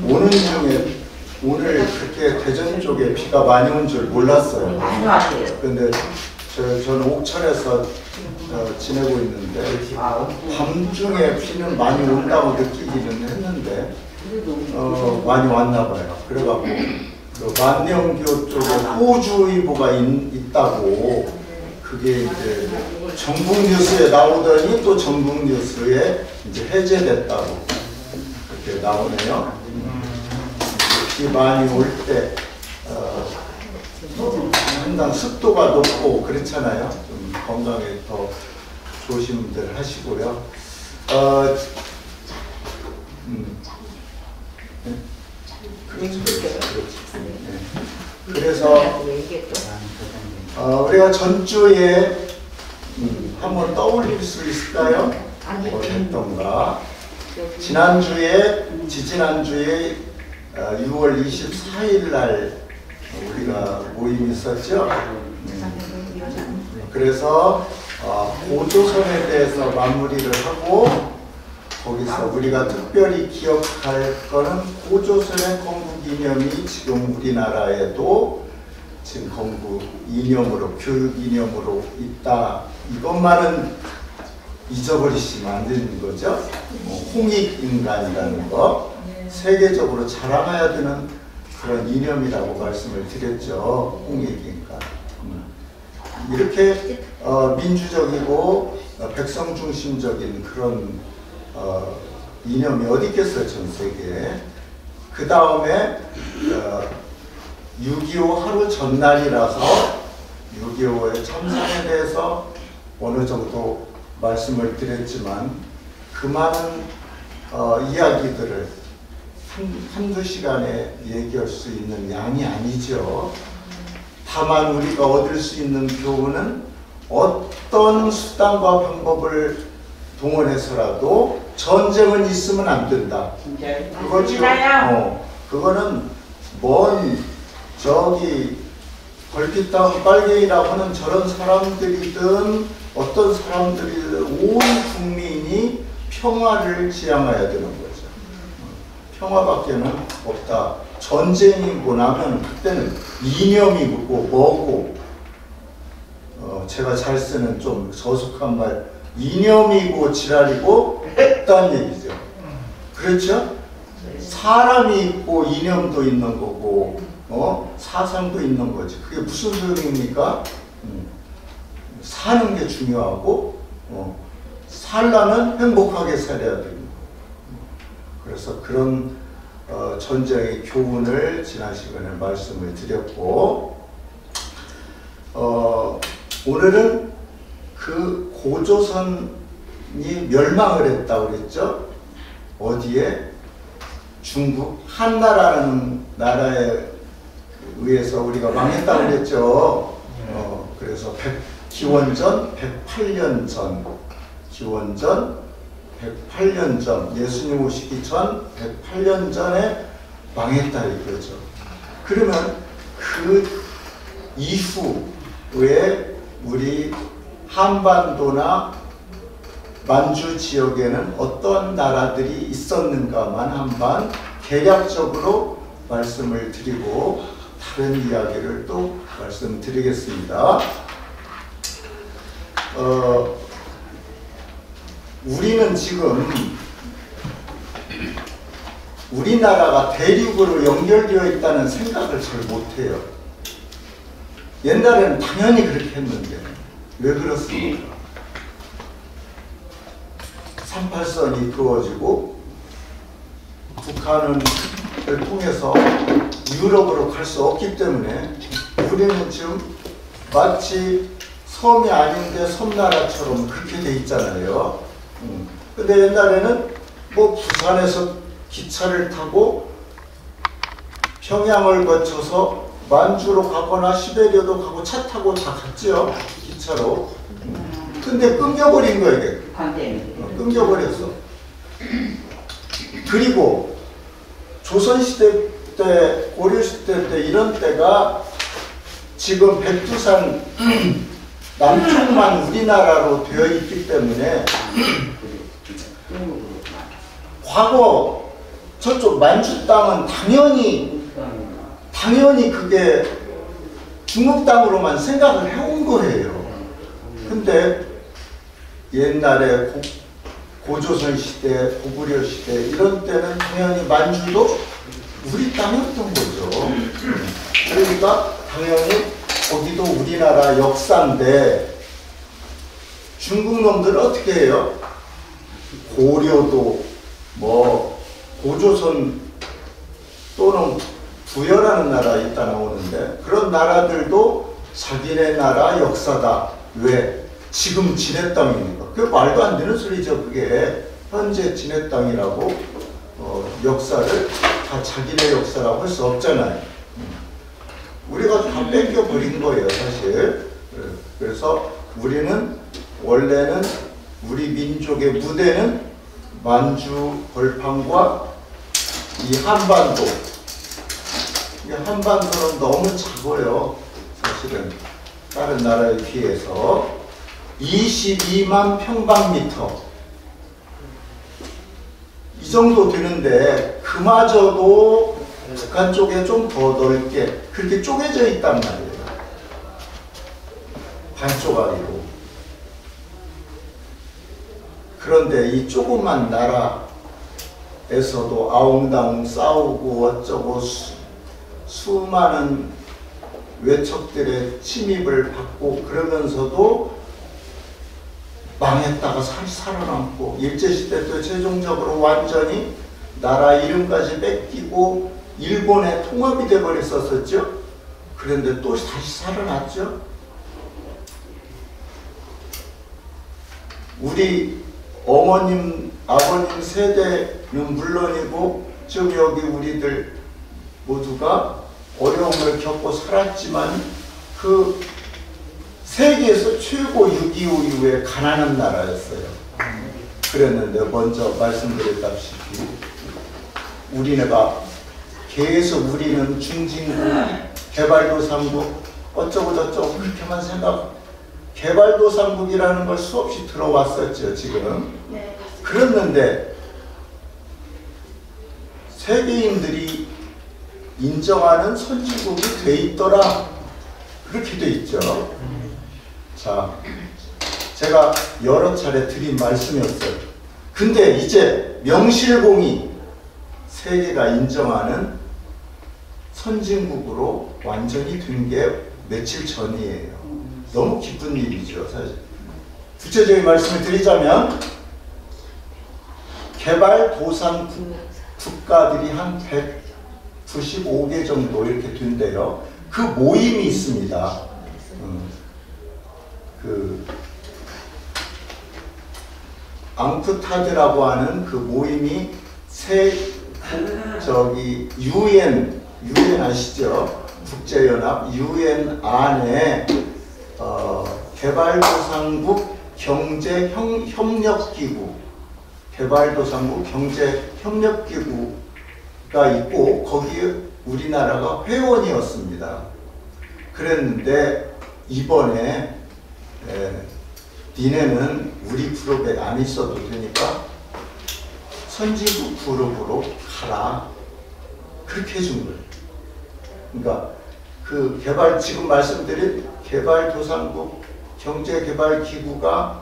오는 중에 오늘 그렇게 대전 쪽에 비가 많이 온 줄 몰랐어요. 그런데 저는 옥천에서 지내고 있는데 밤중에 비는 많이 온다고 느끼기는 했는데 많이 왔나 봐요. 그래갖고 그 만령교 쪽에 호우주의보가 있다고 그게 이제 전국 뉴스에 나오더니 또 전국 뉴스에 이제 해제됐다고 그렇게 나오네요. 비 많이 올 때 항상 습도가 높고 그렇잖아요. 좀 건강에 더 조심들 하시고요. 그래서 우리가 전주에 한번 떠올릴 수 있을까요? 어땠던가? 지지난주에 6월 24일 날 우리가 모임이 있었죠. 그래서 고조선에 대해서 마무리를 하고 거기서 우리가 특별히 기억할 거는 고조선의 건국 이념이 지금 우리나라에도 지금 건국 이념으로 교육 이념으로 있다. 이것만은 잊어버리시면 안 되는 거죠. 홍익인간이라는 거 세계적으로 자랑해야 되는 그런 이념이라고 말씀을 드렸죠. 홍익인간. 이렇게 민주적이고 백성 중심적인 그런 이념이 어디 있겠어요, 전 세계에. 그 다음에 6.25 하루 전날이라서 6.25의 참상에 대해서 어느 정도 말씀을 드렸지만 그 많은 이야기들을 한두 시간에 얘기할 수 있는 양이 아니죠. 다만 우리가 얻을 수 있는 교훈은 어떤 수단과 방법을 동원해서라도 전쟁은 있으면 안 된다. 그거죠. 그거는 먼 저기 벌빛다운 빨갱이라고 하는 저런 사람들이든 어떤 사람들이든 온 국민이 평화를 지향해야 되는 거죠. 평화밖에는 없다. 전쟁이고 나면 그때는 이념이고 뭐고 제가 잘 쓰는 좀 저속한 말 이념이고 지랄이고 없다는 얘기죠. 그렇죠? 사람이 있고 이념도 있는 거고 사상도 있는 거지. 그게 무슨 소용입니까? 사는 게 중요하고 살려면 행복하게 살아야 되는 거. 그래서 그런 전쟁의 교훈을 지난 시간에 말씀을 드렸고 오늘은 그 고조선이 멸망을 했다고 그랬죠. 어디에? 중국 한나라는 나라에 의해서 우리가 망했다고 그랬죠. 그래서 기원전 108년 전, 기원전 108년 전, 예수님 오시기 전 108년 전에 망했다 이거죠. 그러면 그 이후에 우리 한반도나 만주 지역에는 어떤 나라들이 있었는가만 한번 개략적으로 말씀을 드리고 다른 이야기를 또 말씀드리겠습니다. 우리는 지금 우리나라가 대륙으로 연결되어 있다는 생각을 잘 못해요. 옛날에는 당연히 그렇게 했는데 왜 그렇습니까? 38선이 그어지고 북한을 통해서 유럽으로 갈 수 없기 때문에 우리는 지금 마치 섬이 아닌데 섬나라처럼 그렇게 돼 있잖아요. 근데 옛날에는 뭐 부산에서 기차를 타고 평양을 거쳐서 만주로 가거나 시베리아도 가고 차 타고 다 갔지요. 기차로. 근데 끊겨버린 거예요. 이게. 끊겨버렸어. 그리고 조선시대 때, 고려시대 때 이런 때가 지금 백두산 남쪽만 우리나라로 되어 있기 때문에 과거 저쪽 만주 땅은 당연히 그게 중국 땅으로만 생각을 해온 거예요. 근데 옛날에 고조선 시대, 고구려 시대 이런 때는 당연히 만주도 우리 땅이었던 거죠. 그러니까 당연히 거기도 우리나라 역사인데 중국 놈들은 어떻게 해요? 고려도 뭐 고조선 또는 부여라는 나라 있다 나오는데 그런 나라들도 자기네 나라 역사다. 왜? 지금 지네 땅이니까. 그게 말도 안 되는 소리죠. 그게 현재 지네 땅이라고 역사를 다 자기네 역사라고 할 수 없잖아요. 우리가 다 뺏겨버린 거예요 사실. 그래서 우리는 원래는 우리 민족의 무대는 만주, 벌판과 이 한반도. 이 한반도는 너무 작아요. 사실은 다른 나라에 비해서 22만 평방미터 이 정도 되는데 그마저도 북한 쪽에 좀 더 넓게 그렇게 쪼개져 있단 말이에요. 반쪼가리로. 그런데 이 조그만 나라에서도 아웅다웅 싸우고 어쩌고 수많은 외척들의 침입을 받고 그러면서도 망했다가 살아남고 일제시대 때 최종적으로 완전히 나라 이름까지 뺏기고 일본에 통합이 돼버렸었죠. 그런데 또 다시 살아났죠. 우리 어머님, 아버님 세대는 물론이고 지금 여기 우리들 모두가 어려움을 겪고 살았지만 그 세계에서 최고 6.25 이후에 가난한 나라였어요. 그랬는데 먼저 말씀드렸다시피 우리네가 계속 우리는 중진국, 개발도상국 어쩌고 저쩌고 그렇게만 생각 개발도상국이라는 걸 수없이 들어왔었죠 지금. 그랬는데 세계인들이 인정하는 선진국이 돼 있더라. 그렇게 돼 있죠. 자, 제가 여러 차례 드린 말씀이었어요. 근데 이제 명실공히 세계가 인정하는 선진국으로 완전히 된 게 며칠 전이에요. 너무 기쁜 일이죠, 사실. 구체적인 말씀을 드리자면 개발도상 국가들이 한 195개 정도 이렇게 된대요. 그 모임이 있습니다. 그 앙크타드라고 하는 그 모임이 UN 아시죠? 국제연합 UN 안에 개발도상국 경제협력기구 개발도상국 경제협력기구가 있고 거기에 우리나라가 회원이었습니다. 그랬는데 이번에 니네는 우리 그룹에 안 있어도 되니까 선진국 그룹으로 가라. 그렇게 해준 거예요. 그러니까 그 지금 말씀드린 개발도상국 경제개발기구가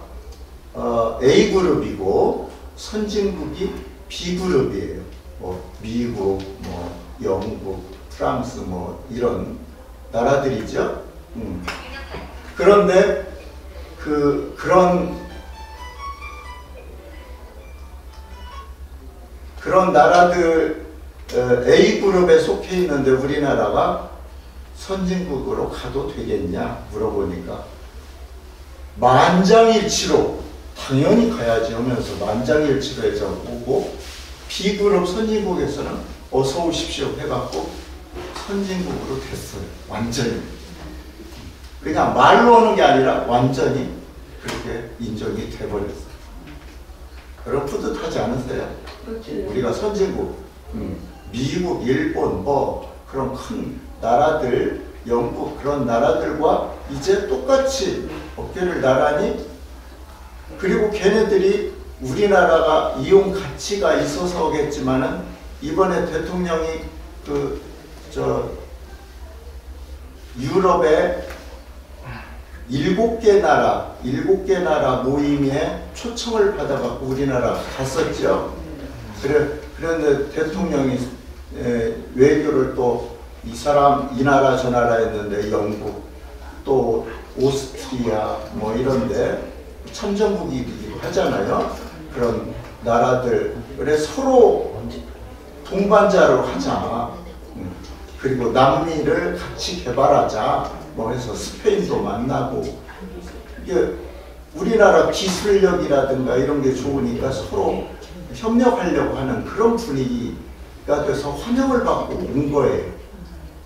A그룹이고 선진국이 B그룹이에요. 뭐 미국, 뭐 영국, 프랑스 뭐 이런 나라들이죠. 그런데 그런 나라들 A그룹에 속해 있는데 우리나라가 선진국으로 가도 되겠냐 물어보니까 만장일치로 당연히 가야지 하면서 만장일치로 해서 오고 B그룹 선진국에서는 어서 오십시오 해갖고 선진국으로 됐어요. 완전히. 그냥 말로 하는 게 아니라 완전히 그렇게 인정이 돼버렸어요. 여러분 뿌듯하지 않으세요? 그렇지. 우리가 선진국, 미국, 일본 뭐 그런 큰 나라들, 영국 그런 나라들과 이제 똑같이 어깨를 나란히 그리고 걔네들이 우리나라가 이용 가치가 있어서겠지만은 이번에 대통령이 유럽의 7개 나라 모임에 초청을 받아갖고 우리나라 갔었죠. 그런데 대통령이 외교를 또 이 나라 저 나라 했는데 영국 또 오스트리아 뭐 이런데 참전국이기도 하잖아요. 그런 나라들 그래 서로 동반자로 하자. 그리고 남미를 같이 개발하자. 뭐 해서 스페인도 만나고 이게 우리나라 기술력이라든가 이런 게 좋으니까 서로 협력하려고 하는 그런 분위기가 돼서 환영을 받고 온 거예요.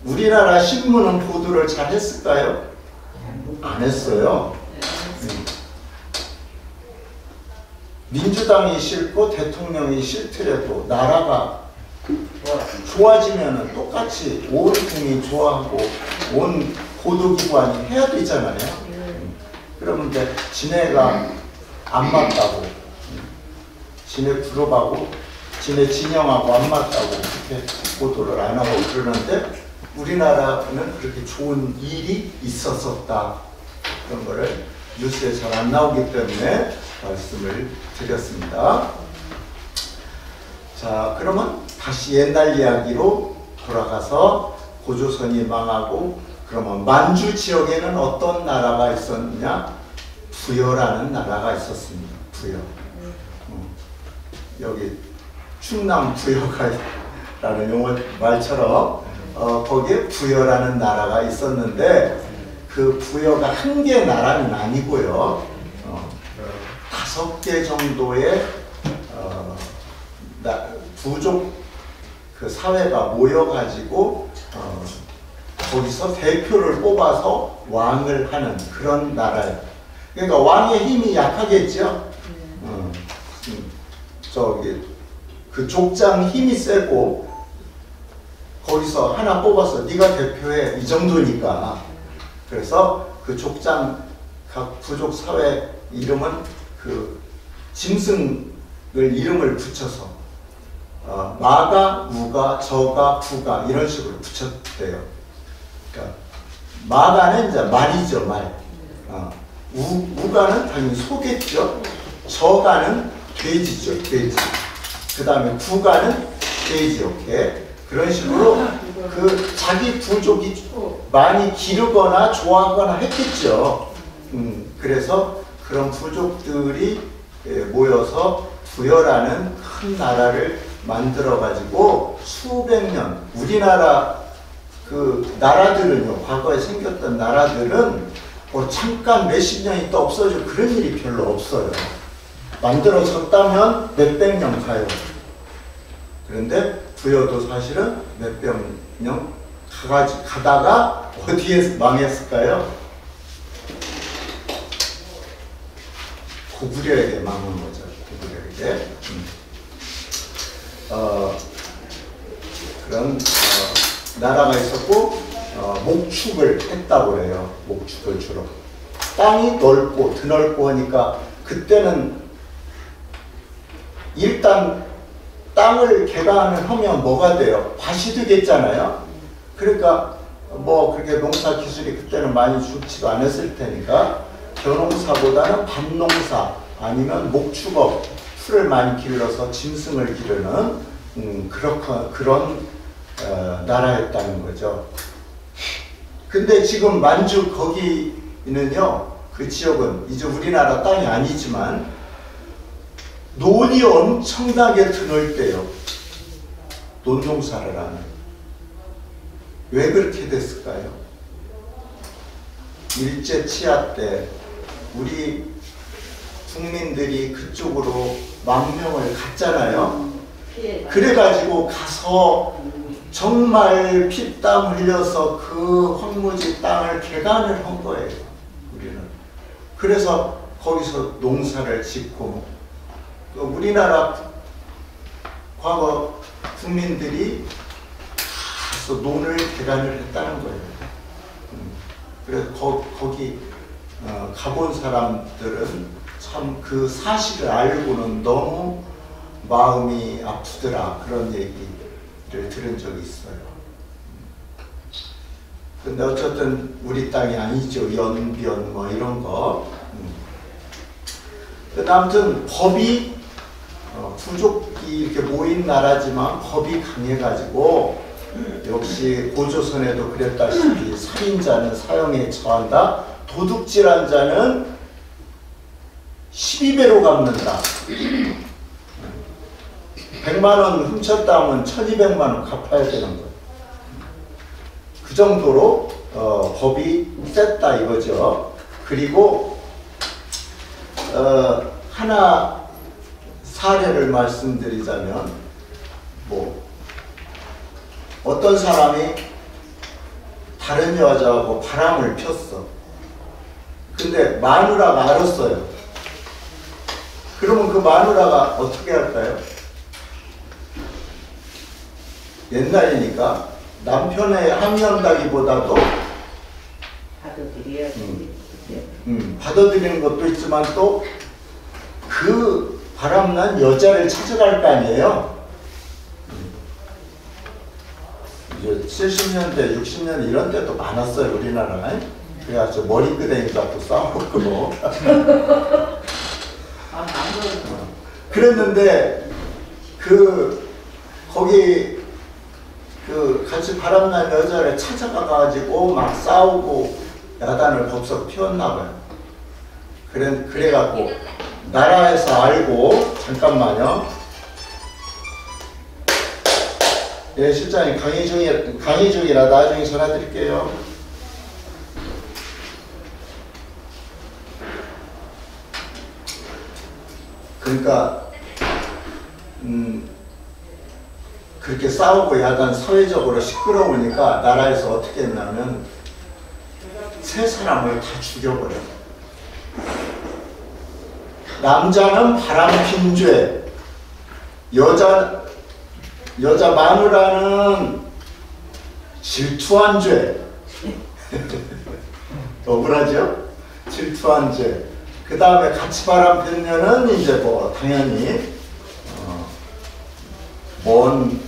우리나라 신문은 보도를 잘 했을까요? 안 했어요. 민주당이 싫고 대통령이 싫더라도 나라가 좋아지면 똑같이 온 국민이 좋아하고 온 보도기관이 해야 되잖아요. 그러면 이제 지네가 안 맞다고, 지네 그룹하고 지네 진영하고 안 맞다고 그렇게 보도를 안 하고 그러는데 우리나라는 그렇게 좋은 일이 있었었다. 그런 거를 뉴스에 잘 안 나오기 때문에 말씀을 드렸습니다. 자, 그러면 다시 옛날 이야기로 돌아가서 고조선이 망하고 그러면 만주 지역에는 어떤 나라가 있었느냐? 부여라는 나라가 있었습니다. 부여. 여기 충남 부여가라는 용어 말처럼 거기에 부여라는 나라가 있었는데 그 부여가 한 개 나라는 아니고요. 5개 정도의 부족 그 사회가 모여가지고 거기서 대표를 뽑아서 왕을 하는 그런 나라예요. 그러니까 왕의 힘이 약하겠죠. 그 족장 힘이 세고 거기서 하나 뽑아서 네가 대표해 이 정도니까. 그래서 그 족장 각 부족 사회 이름은 그 짐승을 이름을 붙여서 마가, 우가, 저가, 부가 이런 식으로 붙였대요. 그러니까 마가는 이제 말이죠, 말. 우가는 당연히 소겠죠. 저가는 돼지죠, 돼지. 그 다음에 부가는 돼지, 이렇게. 그런 식으로 그 자기 부족이 많이 기르거나 좋아하거나 했겠죠. 그래서 그런 부족들이 모여서 부여라는 큰 나라를 만들어 가지고 수백 년, 우리나라 그 나라들은요, 과거에 생겼던 나라들은 뭐 잠깐 몇십 년 있다 없어지고 그런 일이 별로 없어요. 만들어졌다면 몇백 년 가요. 그런데 부여도 사실은 몇백 년 가다가 어디에 망했을까요? 고구려에게 망한 거죠. 고구려에게. 그런 나라가 있었고 목축을 했다고 해요. 목축을 주로. 땅이 넓고 드넓고 하니까 그때는 일단 땅을 개간하면 뭐가 돼요? 밭이 되겠잖아요. 그러니까 뭐 그렇게 농사 기술이 그때는 많이 좋지도 않았을 테니까 벼농사보다는 밭농사 아니면 목축업, 풀을 많이 길러서 짐승을 기르는 그런 나라였다는 거죠. 근데 지금 만주 거기는요, 그 지역은 이제 우리나라 땅이 아니지만 논이 엄청나게 드넓대요. 논농사를 하는. 왜 그렇게 됐을까요? 일제 치하 때 우리 국민들이 그쪽으로 망명을 갔잖아요. 그래가지고 가서 정말 피땀 흘려서 그 황무지 땅을 개간을 한 거예요. 우리는. 그래서 거기서 농사를 짓고 우리나라 과거 국민들이 가서 논을 개간을 했다는 거예요. 그래서 거기 가본 사람들은 참 그 사실을 알고는 너무 마음이 아프더라, 그런 얘기를 들은 적이 있어요. 근데 어쨌든 우리 땅이 아니죠. 연변 뭐 이런 거. 근데 아무튼 법이 부족이 이렇게 모인 나라지만 법이 강해가지고 역시 고조선에도 그랬다시피 살인자는 사형에 처한다. 도둑질한 자는 12배로 갚는다. 100만 원 훔쳤다 하면 1200만 원 갚아야 되는 거예요. 그 정도로 법이 셌다 이거죠. 그리고 하나 사례를 말씀드리자면, 뭐 어떤 사람이 다른 여자하고 바람을 폈어. 근데 마누라가 알았어요. 그러면 그 마누라가 어떻게 할까요? 옛날이니까 남편의 항의한다기보다도 받아들이는 것도 있지만 또 그 바람난 여자를 찾아갈 거 아니에요. 이제 70년대, 60년대 이런 때도 많았어요, 우리나라에. 그래가지고 머리끄댕이 잡고 싸우고 그랬는데 거기 같이 바람난 여자를 찾아가가지고 막 싸우고 야단을 법석 피웠나 봐요. 그래갖고 나라에서 알고, 잠깐만요. 예, 실장님 강의 중이라 나중에 전화 드릴게요. 그러니까 그렇게 싸우고 야단 사회적으로 시끄러우니까 나라에서 어떻게 했냐면 세 사람을 다 죽여버려요. 남자는 바람핀 죄, 여자 마누라는 질투한 죄. 억울하죠? 질투한 죄. 그 다음에 같이 바람핀녀는 이제 뭐 당연히 뭔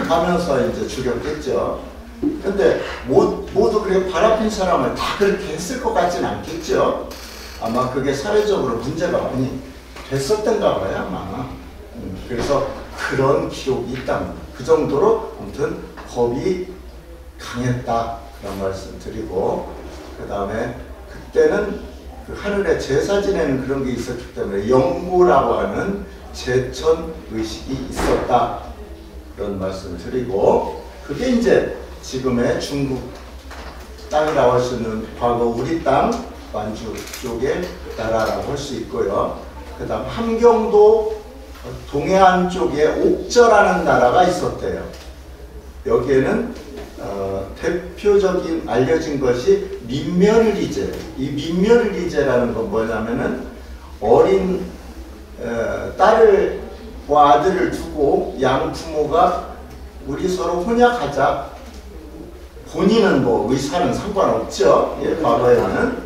하면서 이제 죽였겠죠. 근데 모두 그렇게 바람핀 사람을 다 그렇게 했을 것 같지는 않겠죠. 아마 그게 사회적으로 문제가 많이 됐었던가 봐요, 아마. 그래서 그런 기록이 있답니다. 그 정도로 아무튼 법이 강했다, 그런 말씀 드리고, 그 다음에 그때는 그 하늘에 제사 지내는 그런 게 있었기 때문에 영구라고 하는 제천 의식이 있었다, 그런 말씀을 드리고, 그게 이제 지금의 중국 땅이라고 할 수 있는 과거 우리 땅 만주 쪽의 나라라고 할 수 있고요. 그 다음 함경도 동해안 쪽에 옥저라는 나라가 있었대요. 여기에는 대표적인 알려진 것이 민멸리제. 이 민멸리제라는 건 뭐냐면은 어린 딸과 아들을 두고 양 부모가 우리 서로 혼약하자. 본인은 뭐 의사는 상관없죠. 예, 과거에는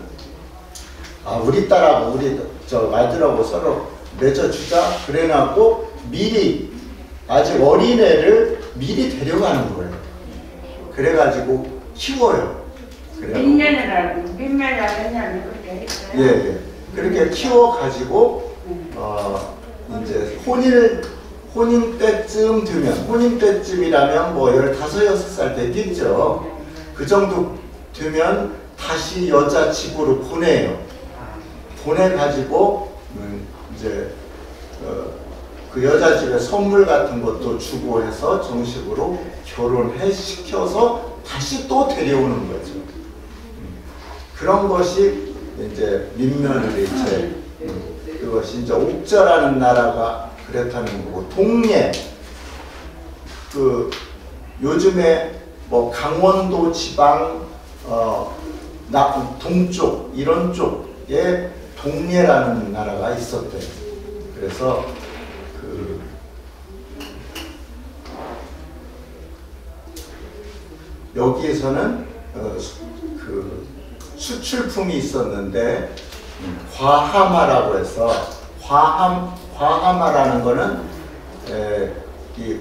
우리 딸하고 우리 아들하고 서로 맺어주자. 그래놓고 미리 아직 어린애를 미리 데려가는 거예요. 그래가지고 키워요. 민면이라고 민면이라고 그렇게 했어요. 예. 그렇게 키워가지고 이제 혼인 때쯤 되면, 혼인 때쯤이라면 뭐 15, 16살 되겠죠. 그 정도 되면 다시 여자 집으로 보내요. 보내가지고 이제 그 여자 집에 선물 같은 것도 주고 해서 정식으로 결혼해 시켜서 다시 또 데려오는 거죠. 그런 것이 이제 민면리제. 그것이 이제 옥저라는 나라가 그렇다는 거고, 동예, 요즘에 뭐 강원도 지방 동쪽 이런 쪽에 동예라는 나라가 있었대요. 그래서 여기에서는 수출품이 있었는데 과하마라고 해서 과하마라는 거는 이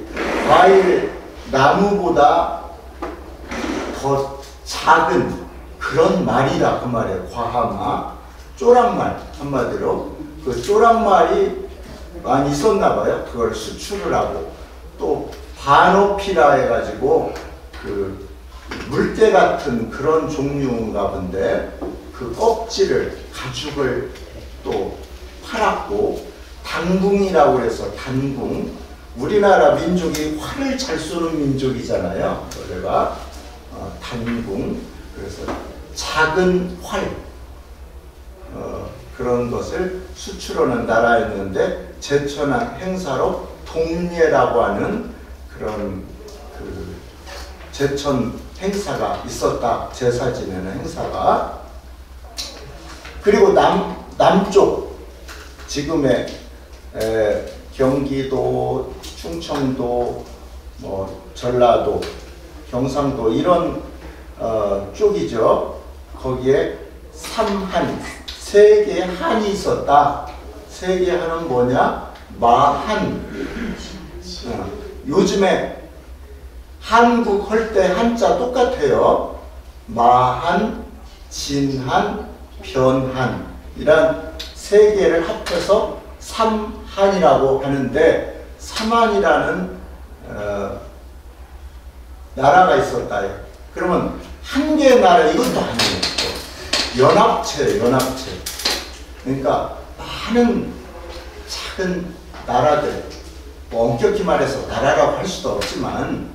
과일 나무보다 더 작은 그런 말이다 그 말이에요. 과하마, 쪼랑말 한마디로 그 쪼랑말이 많이 있었나 봐요. 그걸 수출을 하고 또 바노피라 해가지고 그 물개 같은 그런 종류인가 본데 그 껍질을 가죽을 또 팔았고 단궁이라고 해서 단궁 우리나라 민족이 활을 잘 쏘는 민족이잖아요. 원래가 단궁 그래서 작은 활 그런 것을 수출하는 나라였는데 제천한 행사로 동례라고 하는 그런 그 제천 행사가 있었다. 제사 지내는 행사가. 그리고 남쪽 지금의 경기도, 충청도, 뭐 전라도, 경상도 이런 쪽이죠. 거기에 삼한, 세 개의 한이 있었다. 세 개의 한은 뭐냐? 마한. 요즘에 한국 할 때 한자 똑같아요. 마한, 진한, 변한 이란 세 개를 합해서 삼한이라고 하는데 삼한이라는 나라가 있었다. 그러면 한 개의 나라 이것도 아니에요. 연합체. 그러니까 많은 작은 나라들 뭐 엄격히 말해서 나라라고 할 수도 없지만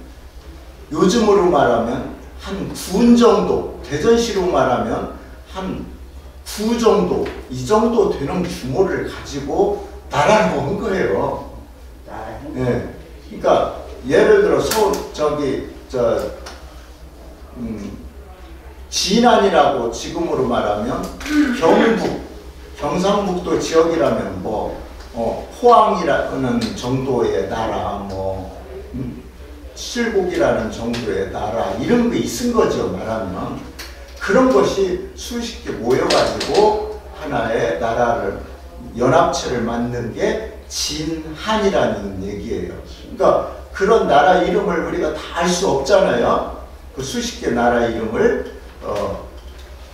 요즘으로 말하면 한 군 정도, 대전시로 말하면 한 구 정도, 이 정도 되는 규모를 가지고 나라를 한 거예요. 네. 그러니까 예를 들어 진안이라고 지금으로 말하면 경북, 경상북도 지역이라면 포항이라는 정도의 나라, 칠곡이라는 정도의 나라 이런 게 있은 거죠. 말하면 그런 것이 수십 개 모여가지고 하나의 나라를 연합체를 만든 게 진한이라는 얘기예요. 그러니까 그런 나라 이름을 우리가 다 알 수 없잖아요. 그 수십 개 나라 이름을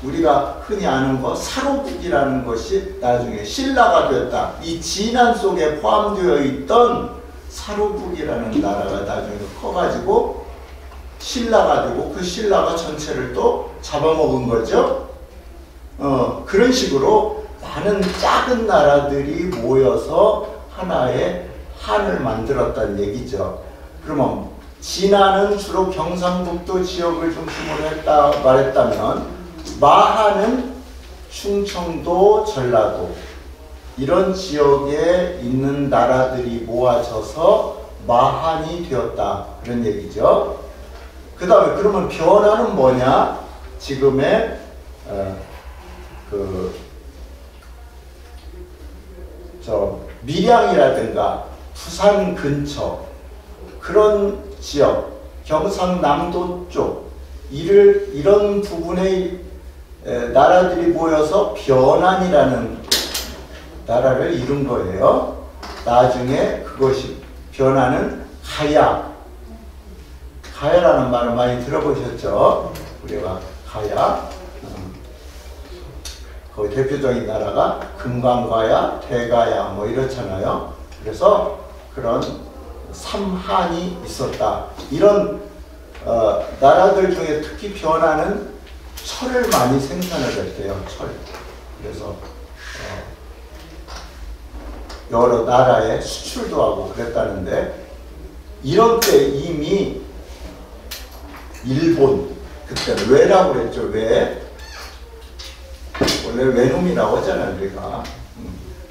우리가 흔히 아는 거 사로국이라는 것이 나중에 신라가 됐다. 이 진안 속에 포함되어 있던 사로국이라는 나라가 나중에 커가지고 신라가 되고 그 신라가 전체를 또 잡아먹은 거죠. 그런 식으로 많은 작은 나라들이 모여서 하나의 한을 만들었다는 얘기죠. 그러면 진안은 주로 경상북도 지역을 중심으로 말했다면 마한은 충청도, 전라도 이런 지역에 있는 나라들이 모아져서 마한이 되었다. 그런 얘기죠. 그 다음에 그러면 변화는 뭐냐? 지금의 밀양이라든가 부산 근처 그런 지역, 경상남도 쪽 이런 부분의 나라들이 모여서 변환이라는 나라를 이룬 거예요. 나중에 그것이 변화는 가야라는 말을 많이 들어보셨죠? 우리가 가야. 거기 대표적인 나라가 금강가야, 대가야 뭐 이렇잖아요. 그래서 그런 삼한이 있었다. 이런 나라들 중에 특히 변화는 철을 많이 생산을 했대요. 철. 그래서 여러 나라에 수출도 하고 그랬다는데 이런 때 이미 일본 그때는 왜라고 그랬죠. 왜? 원래 외놈이라고 하잖아요. 우리가.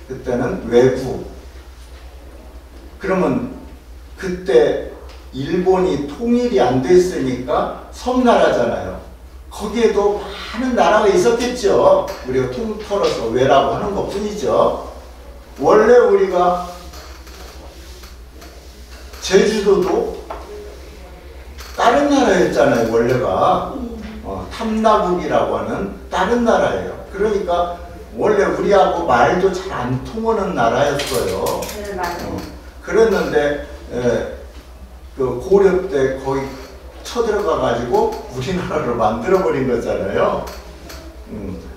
그때는 외구. 그러면 그때 일본이 통일이 안 됐으니까 섬나라잖아요. 거기에도 많은 나라가 있었겠죠. 우리가 통틀어서 왜라고 하는 것 뿐이죠. 원래 우리가 제주도도 다른 나라였잖아요. 원래가 탐나국이라고 하는 다른 나라예요. 그러니까 원래 우리하고 말도 잘 안 통하는 나라였어요. 네, 맞아요. 그랬는데 그 고려 때 거기 쳐들어가 가지고 우리나라를 만들어버린 거잖아요.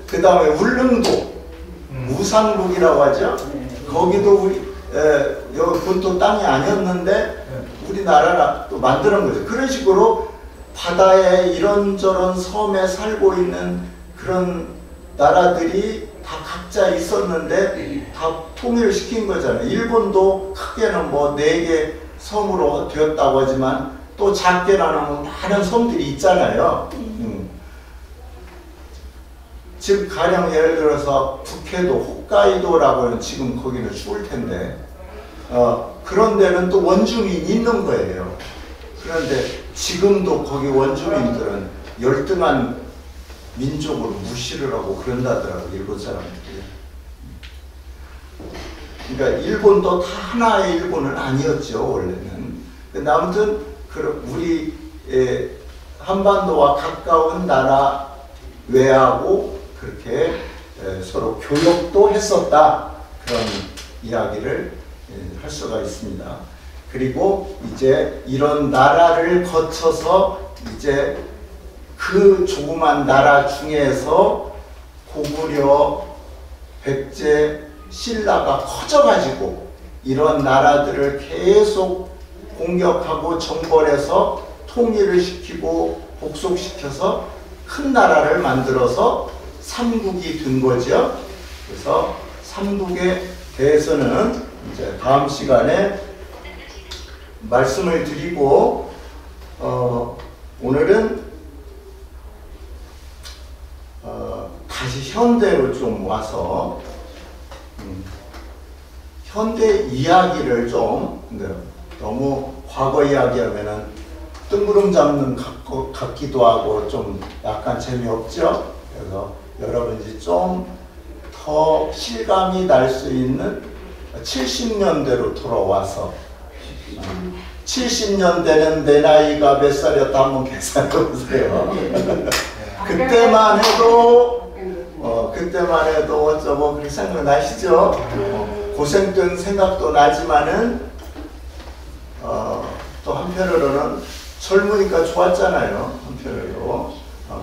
그 다음에 울릉도 우상국이라고 하죠. 거기도 우리 여기 본토 땅이 아니었는데 우리나라가 또 만드는 거죠. 그런 식으로 바다에 이런저런 섬에 살고 있는 그런 나라들이 다 각자 있었는데 다 통일시킨 거잖아요. 일본도 크게는 뭐 4개 섬으로 되었다고 하지만 또 작게 나누면 많은 섬들이 있잖아요. 즉 가령 예를 들어서 북해도 홋카이도라고 하는, 지금 거기는 추울 텐데 그런 데는 또 원주민이 있는 거예요. 그런데 지금도 거기 원주민들은 열등한 민족으로 무시를 하고 그런다더라고요, 일본 사람들이. 그러니까 일본도 다 하나의 일본은 아니었죠, 원래는. 근데 아무튼 우리 한반도와 가까운 나라 외하고 그렇게 서로 교역도 했었다, 그런 이야기를 할 수가 있습니다. 그리고 이제 이런 나라를 거쳐서 이제 그 조그만 나라 중에서 고구려, 백제, 신라가 커져가지고 이런 나라들을 계속 공격하고 정벌해서 통일을 시키고 복속시켜서 큰 나라를 만들어서 삼국이 된 거죠. 그래서 삼국에 대해서는 이제 다음 시간에 말씀을 드리고 오늘은 다시 현대로 좀 와서 현대 이야기를 좀, 너무 과거 이야기하면은 뜬구름 잡는 것 같기도 하고 좀 약간 재미없죠. 그래서 여러분이 좀 더 실감이 날 수 있는 70년대로 돌아와서 70년대는 내 나이가 몇 살이었다 한번 계산해 보세요. 그때만 해도 어쩌고 그렇게 생각나시죠? 고생된 생각도 나지만은 또 한편으로는 젊으니까 좋았잖아요. 한편으로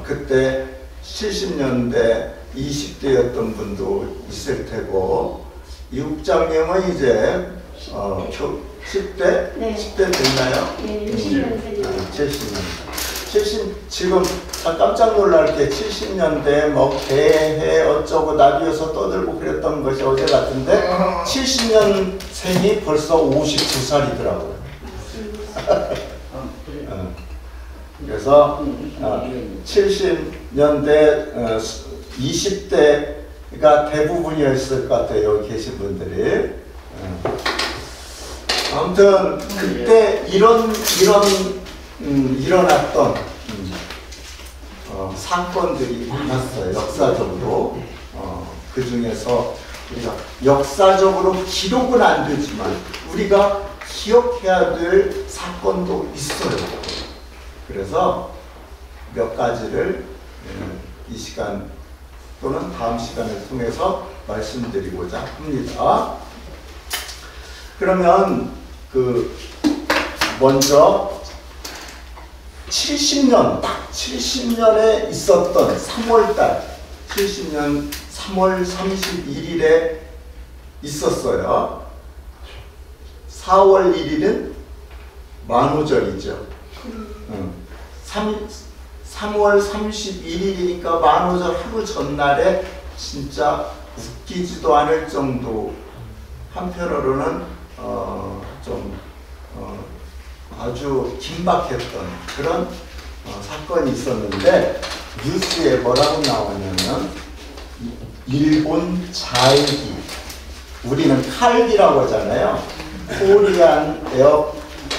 그때 70년대 20대였던 분도 있을 테고, 이 국장님은 이제 10대? 네. 10대 됐나요? 네, 70년대. 70. 지금 깜짝 놀랄 게 70년대 뭐 개해 어쩌고 나비여서 떠들고 그랬던 것이 어제 같은데 70년생이 벌써 52살이더라고요. 그래서 70년대 20대가 대부분이었을 것 같아요, 여기 계신 분들이. 아무튼 그때 일어났던 사건들이 많았어요, 역사적으로. 그 중에서 우리가 역사적으로 기록은 안 되지만 우리가 기억해야 될 사건도 있어요. 그래서 몇 가지를 이 시간 또는 다음 시간을 통해서 말씀드리고자 합니다. 그러면 먼저 70년, 딱 70년에 있었던 3월달, 70년 3월 31일에 있었어요. 4월 1일은 만우절이죠. 3월 31일이니까 만우절 하루 전날에 진짜 웃기지도 않을 정도, 한편으로는 아주 긴박했던 그런 사건이 있었는데, 뉴스에 뭐라고 나오냐면 일본 자일기, 우리는 칼기라고 하잖아요. 코리안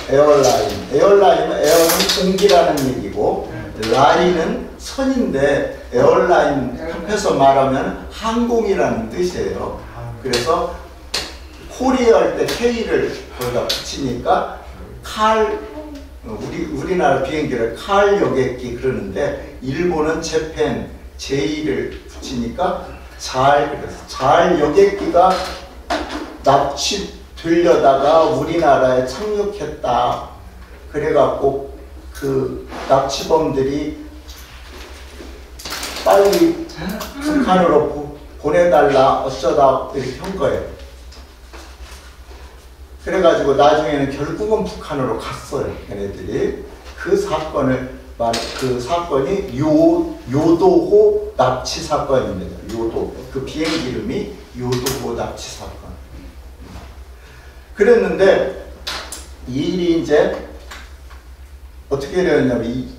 에어라인, 에어는 공기라는 얘기고 라인은 선인데 에어라인 합해서 말하면 항공이라는 뜻이에요. 그래서 코리아 할 때 K를 거기다 붙이니까 우리나라 비행기를 칼 여객기 그러는데 일본은 재팬 J를 붙이니까 잘 여객기가 납치되려다가 우리나라에 착륙했다. 그래갖고 그 납치범들이 빨리 북한으로 보내달라 어쩌다 이렇게 한 거예요. 그래가지고 나중에는 결국은 북한으로 갔어요. 걔네들이 그 사건이 요도호 납치 사건입니다. 요도 그 비행기 이름이 요도호 납치 사건. 그랬는데 이 일이 이제 어떻게 되었냐면 이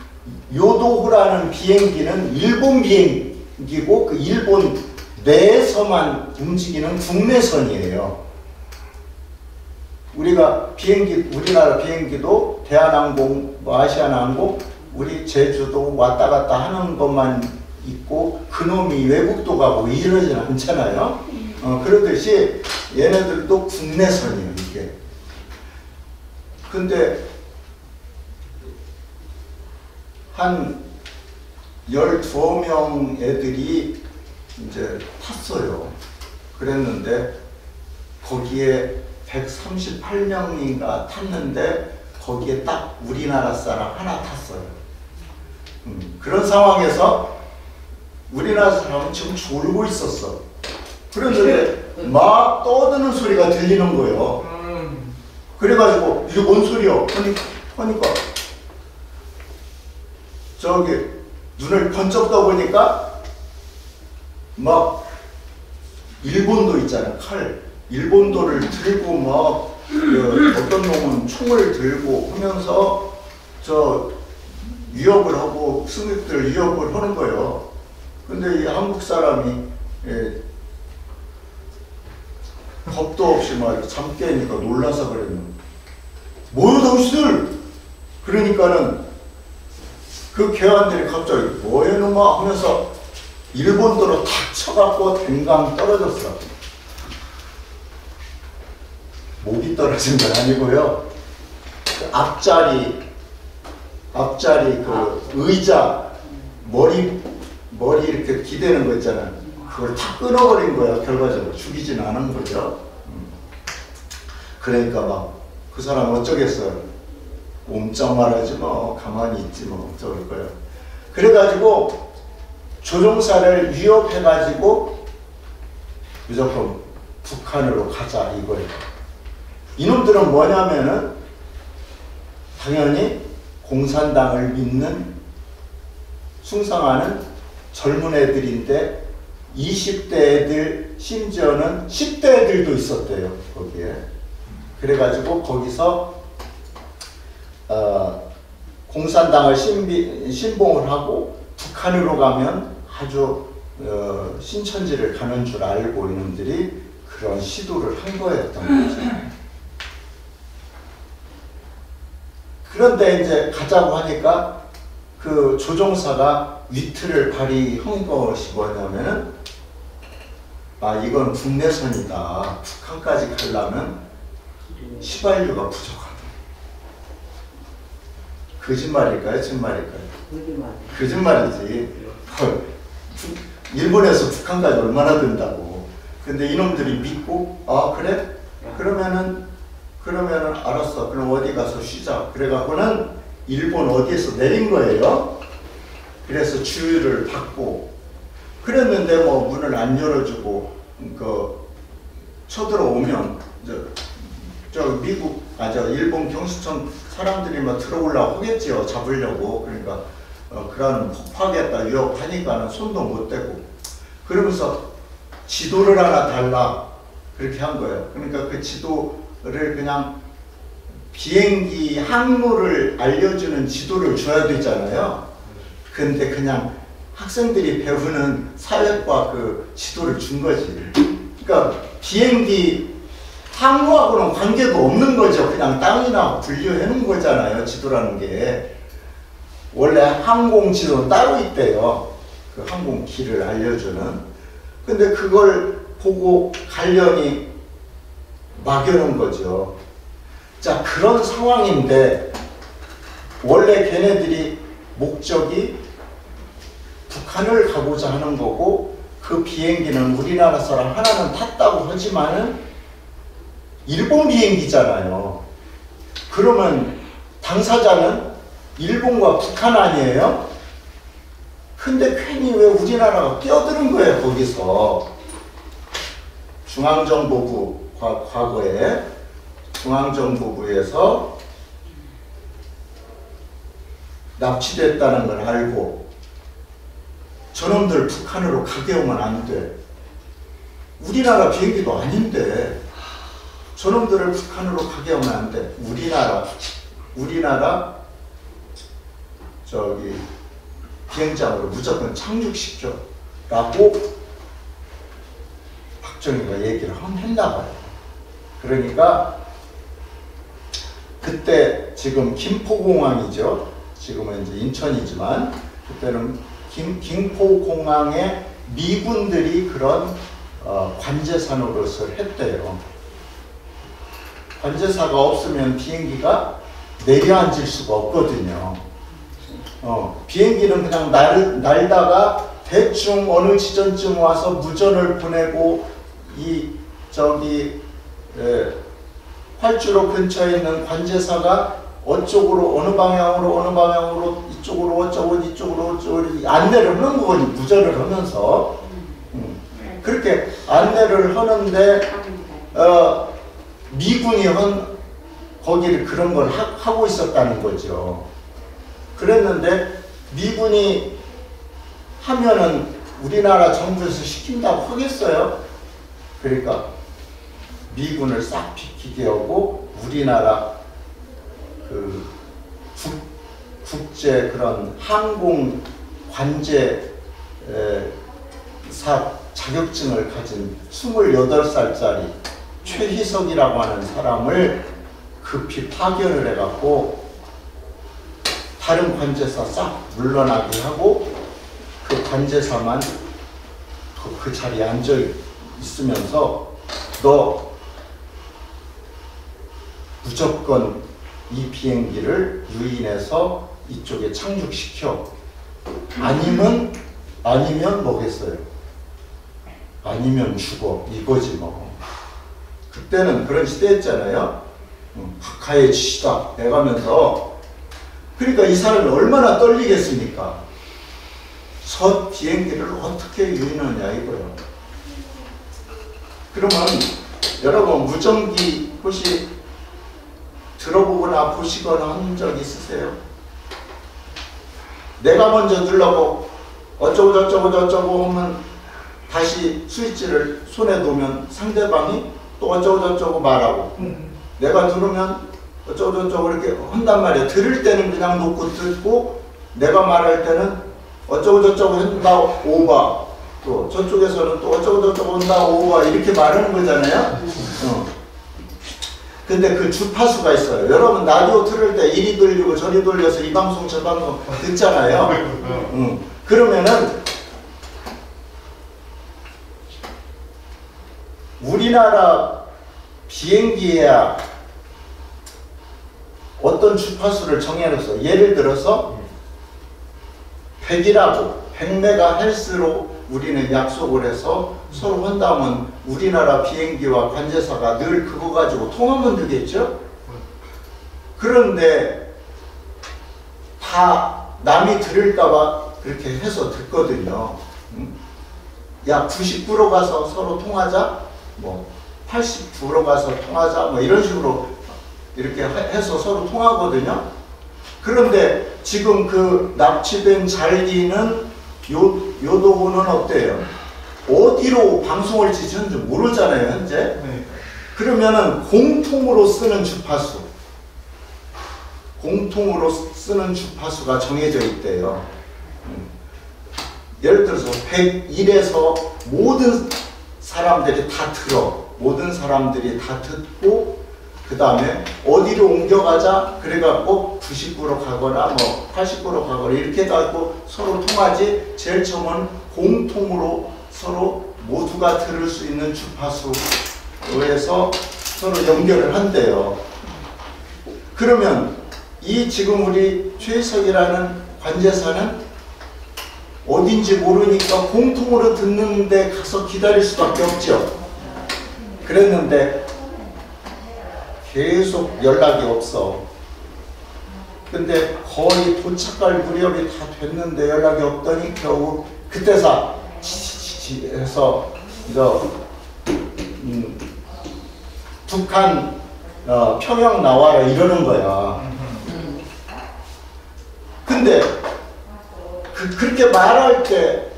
요도호라는 비행기는 일본 비행기고 그 일본 내에서만 움직이는 국내선이에요. 우리나라 비행기도 대한항공, 아시아나항공, 우리 제주도 왔다 갔다 하는 것만 있고 그놈이 외국도 가고 이러진 않잖아요. 그러듯이 얘네들도 국내선이에요, 이게. 근데 한 12명 애들이 이제 탔어요. 그랬는데 거기에 138명인가 탔는데 거기에 딱 우리나라 사람 하나 탔어요. 그런 상황에서 우리나라 사람은 지금 졸고 있었어. 그런데 막 떠드는 소리가 들리는 거예요. 그래가지고 이게 뭔 소리야? 하니까 저기 눈을 번쩍 떠보니까 막 일본도 있잖아. 칼. 일본도를 들고 막 어떤 놈은 총을 들고 하면서 저 위협을 하고 승객들 위협을 하는 거예요. 근데 이 한국 사람이 겁도 없이 막 잠 깨니까 놀라서 그랬는데 뭐야 당신들? 그러니까는 그 개환들이 갑자기 뭐야 놈아 하면서 일본도로 탁 쳐갖고 댕강 떨어졌어. 목이 떨어진 건 아니고요. 그 앞자리 그 의자 머리 이렇게 기대는 거 있잖아요. 그걸 다 끊어버린 거야. 결과적으로 죽이진 않은 거죠. 그러니까 막 그 사람 어쩌겠어요. 옴짝 말하지 뭐 가만히 있지 뭐 저럴 거예요. 그래가지고 조종사를 위협해가지고 무조건 북한으로 가자 이거예요. 이놈들은 뭐냐면은 당연히 공산당을 믿는 숭상하는 젊은 애들인데 20대 애들 심지어는 10대 애들도 있었대요. 거기에. 그래가지고 거기서 공산당을 신봉을 하고 북한으로 가면 아주 신천지를 가는 줄 알고 이놈들이 그런 시도를 한 거였던 거죠. 그런데 이제 가자고 하니까 그 조종사가 위트를 발휘한 것이 뭐냐면은 이건 국내선이다. 북한까지 가려면 휘발유가 부족하다. 거짓말일까요? 정말일까요? 거짓말이지. 일본에서 북한까지 얼마나 든다고. 근데 이놈들이 믿고 그래? 그러면은 알았어. 그럼 어디 가서 쉬자. 그래갖고는 일본 어디에서 내린 거예요. 그래서 주유를 받고 그랬는데 뭐 문을 안 열어주고 쳐들어오면 일본 경수청 사람들이 막 들어오려고 하겠지요. 잡으려고. 그러니까 그런 폭파하겠다 위협하니까는 손도 못 대고 그러면서 지도를 하나 달라 그렇게 한 거예요. 그러니까 그 지도를 그냥 비행기 항로를 알려주는 지도를 줘야 되잖아요. 근데 그냥 학생들이 배우는 사회과 그 지도를 준 거지. 그러니까 비행기 항로하고는 관계도 없는 거죠. 그냥 땅이나 분류해 놓은 거잖아요. 지도라는 게. 원래 항공 지도는 따로 있대요. 그 항공길을 알려주는. 근데 그걸 보고 가려니 막여놓은 거죠. 자, 그런 상황인데 원래 걔네들이 목적이 북한을 가고자 하는 거고, 그 비행기는 우리나라 사람 하나는 탔다고 하지만은 일본 비행기잖아요. 그러면 당사자는 일본과 북한 아니에요? 근데 괜히 왜 우리나라가 끼어드는 거예요, 거기서. 중앙정보부, 과거에 중앙정보부에서 납치됐다는 걸 알고 저놈들 북한으로 가게 오면 안 돼. 우리나라 비행기도 아닌데 저놈들을 북한으로 가게 오면 안 돼. 우리나라 저기 비행장으로 무조건 착륙시켜 라고 박정희가 얘기를 했나 봐요. 그러니까 그때 지금 김포공항이죠. 지금은 이제 인천이지만 그때는 김포공항에 미군들이 그런 관제사 노릇을 했대요. 관제사가 없으면 비행기가 내려앉을 수가 없거든요. 비행기는 그냥 날다가 대충 어느 지점쯤 와서 무전을 보내고 활주로 근처에 있는 관제사가 어느 방향으로 이쪽으로 어쩌고 안내를 하는 거거든요. 무전을 하면서 그렇게 안내를 하는데 미군이 거기를 그런 걸 하고 있었다는 거죠. 그랬는데 미군이 하면은 우리나라 정부에서 시킨다고 하겠어요? 그러니까 미군을 싹 비키게 하고 우리나라 그 국제 그런 항공 관제사 자격증을 가진 28살짜리 최희석이라고 하는 사람을 급히 파견을 해갖고 다른 관제사 싹 물러나게 하고 그 관제사만 그 자리에 앉아 있으면서 너 무조건 이 비행기를 유인해서 이쪽에 착륙시켜. 아니면 뭐겠어요? 아니면 죽어. 이거지 뭐. 그때는 그런 시대였잖아요. 각하의 지시다 해가면서. 그러니까 이 사람이 얼마나 떨리겠습니까? 첫 비행기를 어떻게 유인하냐 이거예요. 그러면 여러분 무전기 혹시 들어보거나 보시거나 한 적 있으세요? 내가 먼저 누르고 어쩌고 저쩌고 하면 다시 스위치를 손에 놓으면 상대방이 또 어쩌고 저쩌고 말하고 내가 누르면 어쩌고 저쩌고 이렇게 한단 말이에요. 들을 때는 그냥 놓고 듣고 내가 말할 때는 어쩌고 저쩌고 한다 오바 또 저쪽에서는 또 어쩌고 저쩌고 한다 오바 이렇게 말하는 거잖아요. 근데 그 주파수가 있어요. 여러분 라디오 틀을 때 이리 돌리고 저리 돌려서 이 방송 저 방송 듣잖아요. 그러면은 우리나라 비행기에야 어떤 주파수를 정해놓았어. 예를 들어서 100이라고 100MHz로 우리는 약속을 해서 서로 한다면 우리나라 비행기와 관제사가 늘 그거 가지고 통하면 되겠죠? 그런데 다 남이 들을까봐 그렇게 해서 듣거든요. 야 99로 가서 서로 통하자, 뭐 89로 가서 통하자, 뭐 이런 식으로 이렇게 해서 서로 통하거든요. 그런데 지금 그 납치된 잘기는 요도구는 어때요? 어디로 방송을 지시는지 모르잖아요, 현재. 네. 그러면은 공통으로 쓰는 주파수, 공통으로 쓰는 주파수가 정해져 있대요. 예를 들어서 101에서 모든 사람들이 다 들어. 모든 사람들이 다 듣고 그 다음에 어디로 옮겨가자 그래갖고 99로 가거나 뭐 89로 가거나 이렇게 해갖고 서로 통하지. 제일 처음은 공통으로 서로 모두가 들을 수 있는 주파수에서 서로 연결을 한대요. 그러면 이 이 지금 우리 최석이라는 관제사는 어딘지 모르니까 공통으로 듣는데 가서 기다릴 수밖에 없죠. 그랬는데 계속 연락이 없어. 근데 거의 도착할 무렵이 다 됐는데 연락이 없더니 겨우 그때서 해서 이거 북한 평양 나와라 이러는 거야. 근데 그렇게 말할 때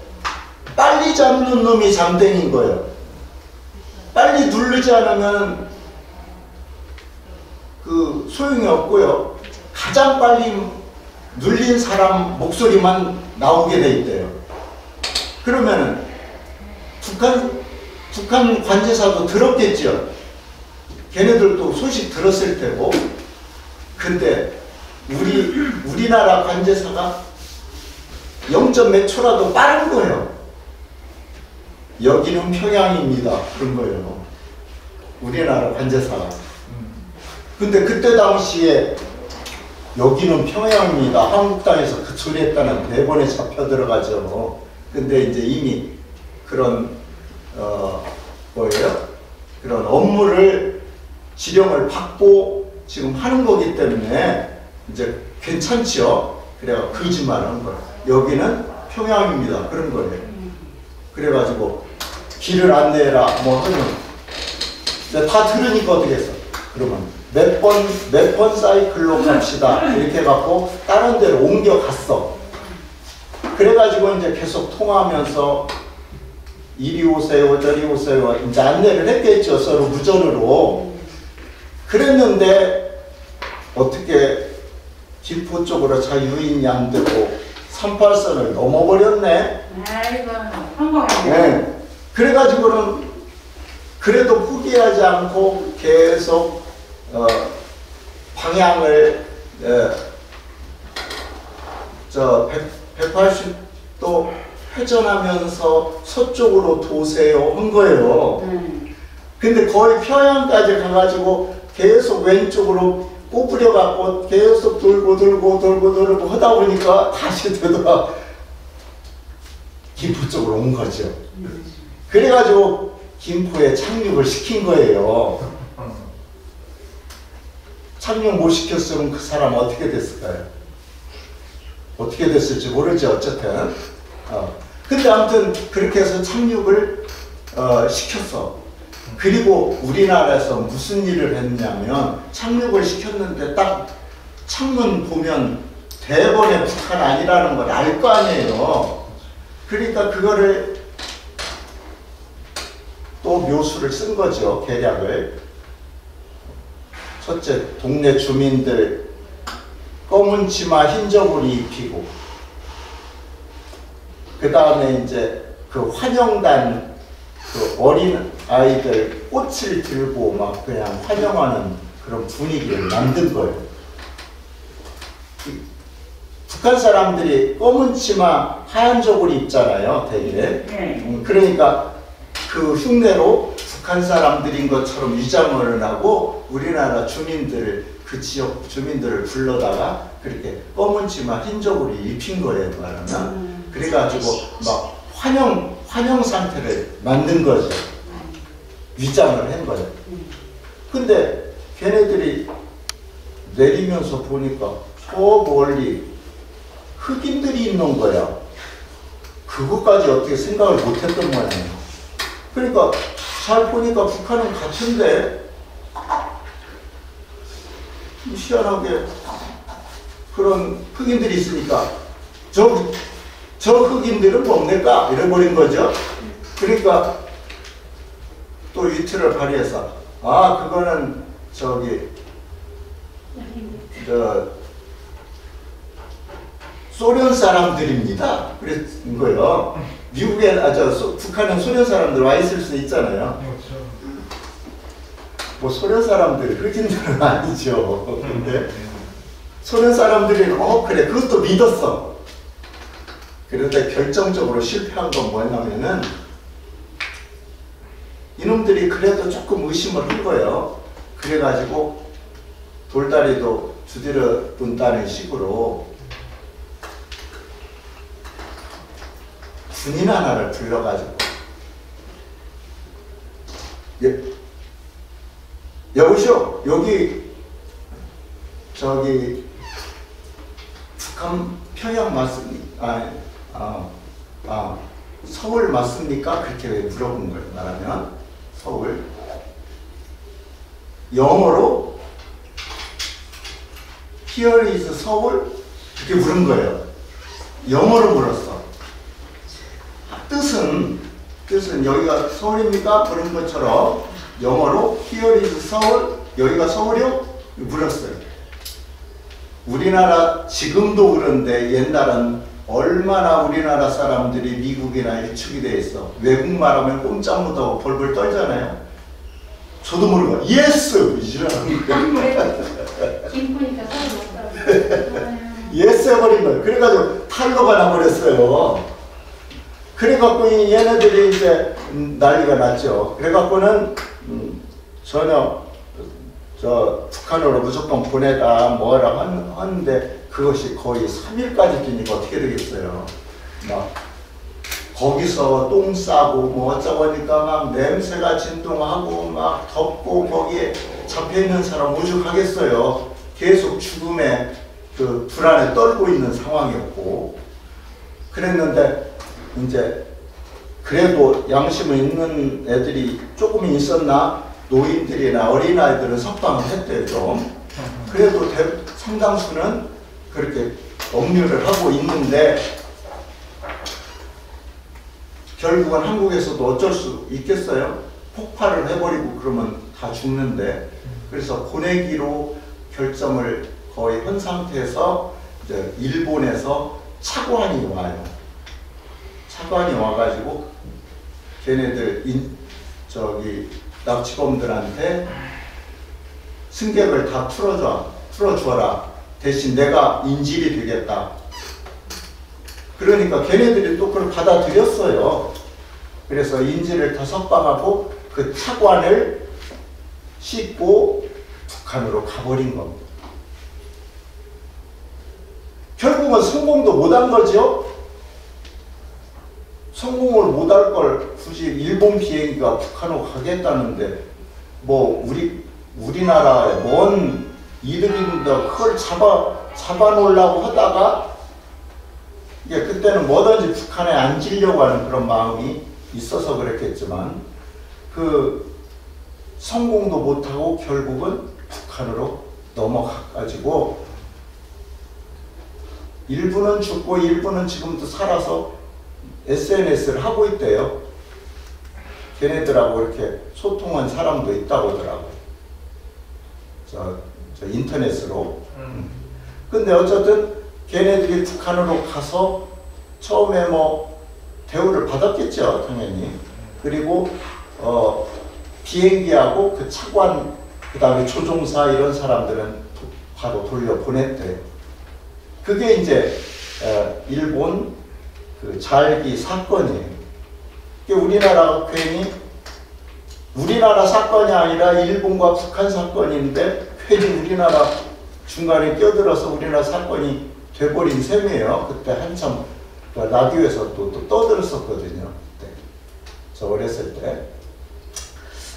빨리 잡는 놈이 잠땡인 거예요. 빨리 누르지 않으면 그 소용이 없고요. 가장 빨리 눌린 사람 목소리만 나오게 돼 있대요. 그러면은 북한 관제사도 들었겠죠. 걔네들도 소식 들었을 테고. 근데 우리나라 관제사가 0점 몇 초라도 빠른 거예요. 여기는 평양입니다. 그런 거예요. 우리나라 관제사가. 근데 그때 당시에 여기는 평양입니다. 한국 땅에서 그 소리 했다는 대본에 잡혀 들어가죠. 근데 이제 이미 그런 뭐예요? 그런 업무를 지령을 받고 지금 하는 거기 때문에 이제 괜찮죠. 그래가 거짓말하는 거예요. 여기는 평양입니다. 그런 거예요. 그래가지고 길을 안내해라 뭐 하면 다 들으니까 어떻게 했어? 그러면 몇 번 사이클로 갑시다. 이렇게 해갖고 다른 데로 옮겨갔어. 그래가지고 이제 계속 통화하면서 이리 오세요, 저리 오세요. 이제 안내를 했겠죠. 서로 무전으로. 그랬는데 어떻게 김포 쪽으로 자유인 양대로 38선을 넘어버렸네. 아이고, 성공했네. 네. 그래가지고는 그래도 포기하지 않고 계속 방향을 180도 회전하면서 서쪽으로 도세요 한 거예요. 근데 거의 평양까지 가가지고 계속 왼쪽으로 꼬부려 갖고 계속 돌고 하다 보니까 다시 되돌아 김포 쪽으로 온 거죠. 그래가지고 김포에 착륙을 시킨 거예요. 착륙 못 시켰으면 그 사람 어떻게 됐을까요? 어떻게 됐을지 모르지 어쨌든. 근데 아무튼 그렇게 해서 착륙을 시켰어. 그리고 우리나라에서 무슨 일을 했냐면 착륙을 시켰는데 딱 창문 보면 대번에 북한 아니라는 걸 알 거 아니에요. 그러니까 그거를 또 묘수를 쓴 거죠. 계략을. 첫째, 동네 주민들 검은 치마 흰 저고리 입히고, 그 다음에 이제 그 환영단 그 어린 아이들 꽃을 들고 막 그냥 환영하는 그런 분위기를 만든 거예요. 북한 사람들이 검은 치마 하얀 저고리 입잖아요, 되게. 그러니까 그 흉내로 북한 사람들인 것처럼 위장을 하고 우리나라 주민들을, 그 지역 주민들을 불러다가 그렇게 검은 치마 흰 저고리 입힌 거예요, 말하면. 그래가지고 막 환영 상태를 만든 거죠. 위장을 한 거예요. 근데 걔네들이 내리면서 보니까 저 멀리 흑인들이 있는 거야. 그것까지 어떻게 생각을 못했던 모양이에요. 그러니까 잘 보니까 북한은 같은데 희한하게 그런 흑인들이 있으니까 저 흑인들은 뭡니까? 이래버린 거죠. 그러니까 또 이틀을 발휘해서 그거는 저기 소련 사람들입니다. 그랬은 거예요. 미국에 북한은 소련 사람들 와 있을 수 있잖아요. 뭐 소련 사람들 흑인들은 아니죠. 근데 소련 사람들이 그래 그것도 믿었어. 그런데 결정적으로 실패한 건 뭐냐면은 이놈들이 그래도 조금 의심을 한 거예요. 그래가지고 돌다리도 두드려 본다는 식으로 군인 하나를 불러가지고 여보시오, 여기 저기 북한 평양 맞습니까? 서울 맞습니까? 그렇게 물어본 거예요. 말하면 서울 영어로 Here is 서울? 이렇게 물은 거예요. 영어로 물었어. 뜻은 여기가 서울입니까? 그런 것처럼 영어로 Here is 서울? 여기가 서울이요? 물었어요. 우리나라 지금도 그런데 옛날은 얼마나 우리나라 사람들이 미국이나 일축이 돼 있어. 외국말 하면 꼼짝 못하고 벌벌 떨잖아요. 저도 모르고 예스! 이러는 거예요. 기쁘니까 서울 예스 해버린 거예요. 그래가지고 탈로가 나버렸어요. 그래갖고 얘네들이 이제 난리가 났죠. 그래갖고는 전혀 저 북한으로 무조건 보내다 뭐라 하는데 그것이 거의 3일까지 뛰니까 어떻게 되겠어요. 막 거기서 똥 싸고 뭐 어쩌고니까 막 냄새가 진동하고 막 덥고 거기에 잡혀있는 사람 오죽하겠어요. 계속 죽음의 그 불안에 떨고 있는 상황이었고 그랬는데 이제 그래도 양심은 있는 애들이 조금 있었나 노인들이나 어린아이들은 석방을 했대요 좀. 그래도 상당수는 그렇게 억류를 하고 있는데 결국은 한국에서도 어쩔 수 있겠어요? 폭발을 해버리고 그러면 다 죽는데 그래서 보내기로 결정을 거의 한 상태에서 이제 일본에서 차관이 와요. 차관이 와가지고 걔네들 납치범들한테 승객을 다 풀어줘라. 대신 내가 인질이 되겠다. 그러니까 걔네들이 또 그걸 받아들였어요. 그래서 인질을 다 석방하고 그 차관을 싣고 북한으로 가버린 겁니다. 결국은 성공도 못한 거죠. 성공을 못할 걸 굳이 일본 비행기가 북한으로 가겠다는데 뭐 우리나라에 뭔 이득인데 그걸 잡아놓으려고 하다가 이게 그때는 뭐든지 북한에 앉으려고 하는 그런 마음이 있어서 그랬겠지만 그 성공도 못하고 결국은 북한으로 넘어가가지고 일부는 죽고 일부는 지금도 살아서 SNS를 하고 있대요. 걔네들하고 이렇게 소통한 사람도 있다고 하더라고요. 저 인터넷으로. 근데 어쨌든 걔네들이 북한으로 가서 처음에 뭐 대우를 받았겠죠, 당연히. 그리고 비행기하고 그 차관, 그 다음에 조종사 이런 사람들은 바로 돌려보냈대요. 그게 이제 일본 그 잘기 사건이에요. 우리나라가 괜히 우리나라 사건이 아니라 일본과 북한 사건인데 괜히 우리나라 중간에 껴들어서 우리나라 사건이 돼버린 셈이에요. 그때 한참 라디오에서 또 떠들었었거든요. 그때 저 어렸을 때.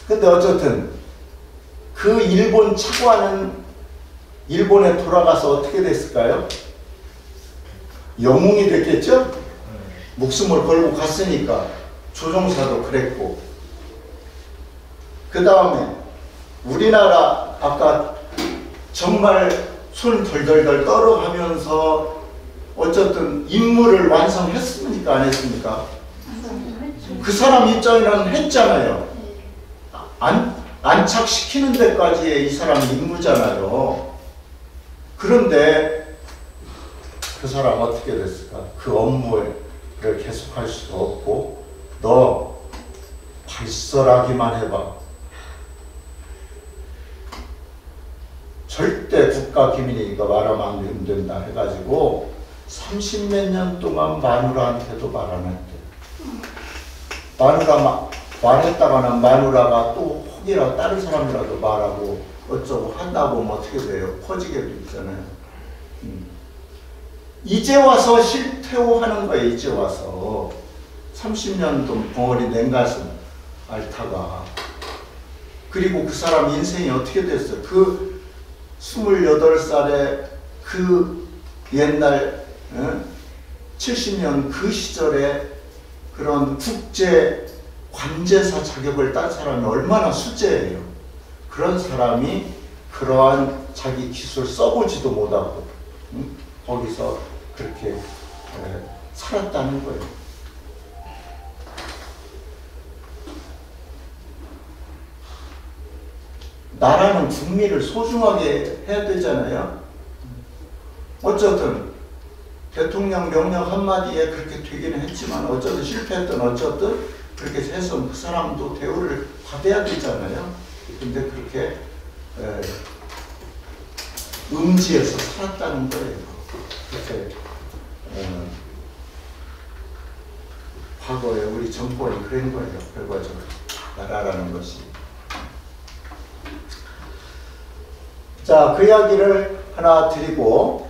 근데 어쨌든 그 일본 차관은 일본에 돌아가서 어떻게 됐을까요? 영웅이 됐겠죠? 목숨을 걸고 갔으니까. 조종사도 그랬고. 그 다음에 우리나라 아까 정말 손 덜덜덜 떨어가면서 어쨌든 임무를 완성했습니까? 안 했습니까? 그 사람 입장에는 했잖아요. 안착시키는 데까지의 이 사람의 임무잖아요. 그런데 그 사람 어떻게 됐을까? 그 업무를 계속할 수도 없고 너 발설하기만 해봐. 절대 국가 기밀이니까 말하면 안 된다 해가지고 30몇 년 동안 마누라한테도 말 안 했대. 마누라 말했다가는 마누라가 또 혹이라도 다른 사람이라도 말하고 어쩌고 하다 보면 어떻게 돼요? 퍼지게 있잖아요. 이제 와서 실태오하는 거예요. 이제 와서 30년 벙어리 냉가슴 앓다가, 그리고 그 사람 인생이 어떻게 됐어요? 그 28살에 그 옛날 70년 그 시절에 그런 국제 관제사 자격을 딴 사람이 얼마나 수재예요. 그런 사람이 그러한 자기 기술 써보지도 못하고 거기서 그렇게 살았다는 거예요. 나라는 국민을 소중하게 해야 되잖아요. 어쨌든 대통령 명령 한마디에 그렇게 되기는 했지만 어쨌든 실패했든 어쨌든 그렇게 해서 그 사람도 대우를 받아야 되잖아요. 근데 그렇게 음지에서 살았다는 거예요. 그렇게 과거에 우리 정권이 그런 거예요. 결과적으로 나라라는 것이. 자, 그 이야기를 하나 드리고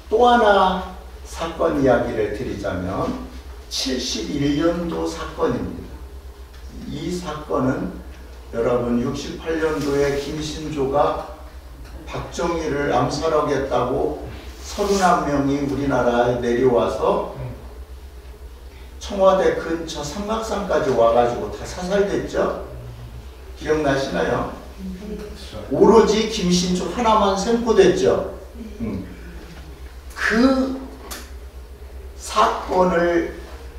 또 하나 사건 이야기를 드리자면 71년도 사건입니다. 이 사건은 여러분 68년도에 김신조가 박정희를 암살하겠다고 31명이 우리나라에 내려와서 청와대 근처 삼각산까지 와가지고 다 사살됐죠? 기억나시나요? 오로지 김신조 하나만 생포됐죠? 그 사건을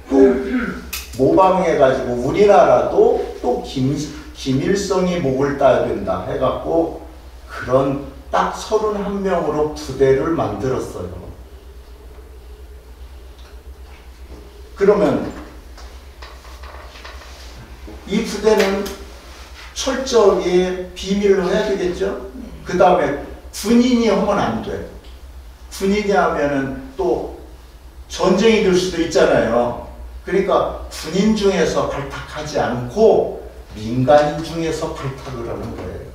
또 모방해가지고 우리나라도 또 김일성이 목을 따야 된다 해갖고 그런 딱 31명으로 부대를 만들었어요. 그러면 이 부대는 철저하게 비밀로 해야 되겠죠? 그 다음에 군인이 하면 안 돼. 군인이 하면은 또 전쟁이 될 수도 있잖아요. 그러니까 군인 중에서 발탁하지 않고 민간인 중에서 발탁을 하는 거예요.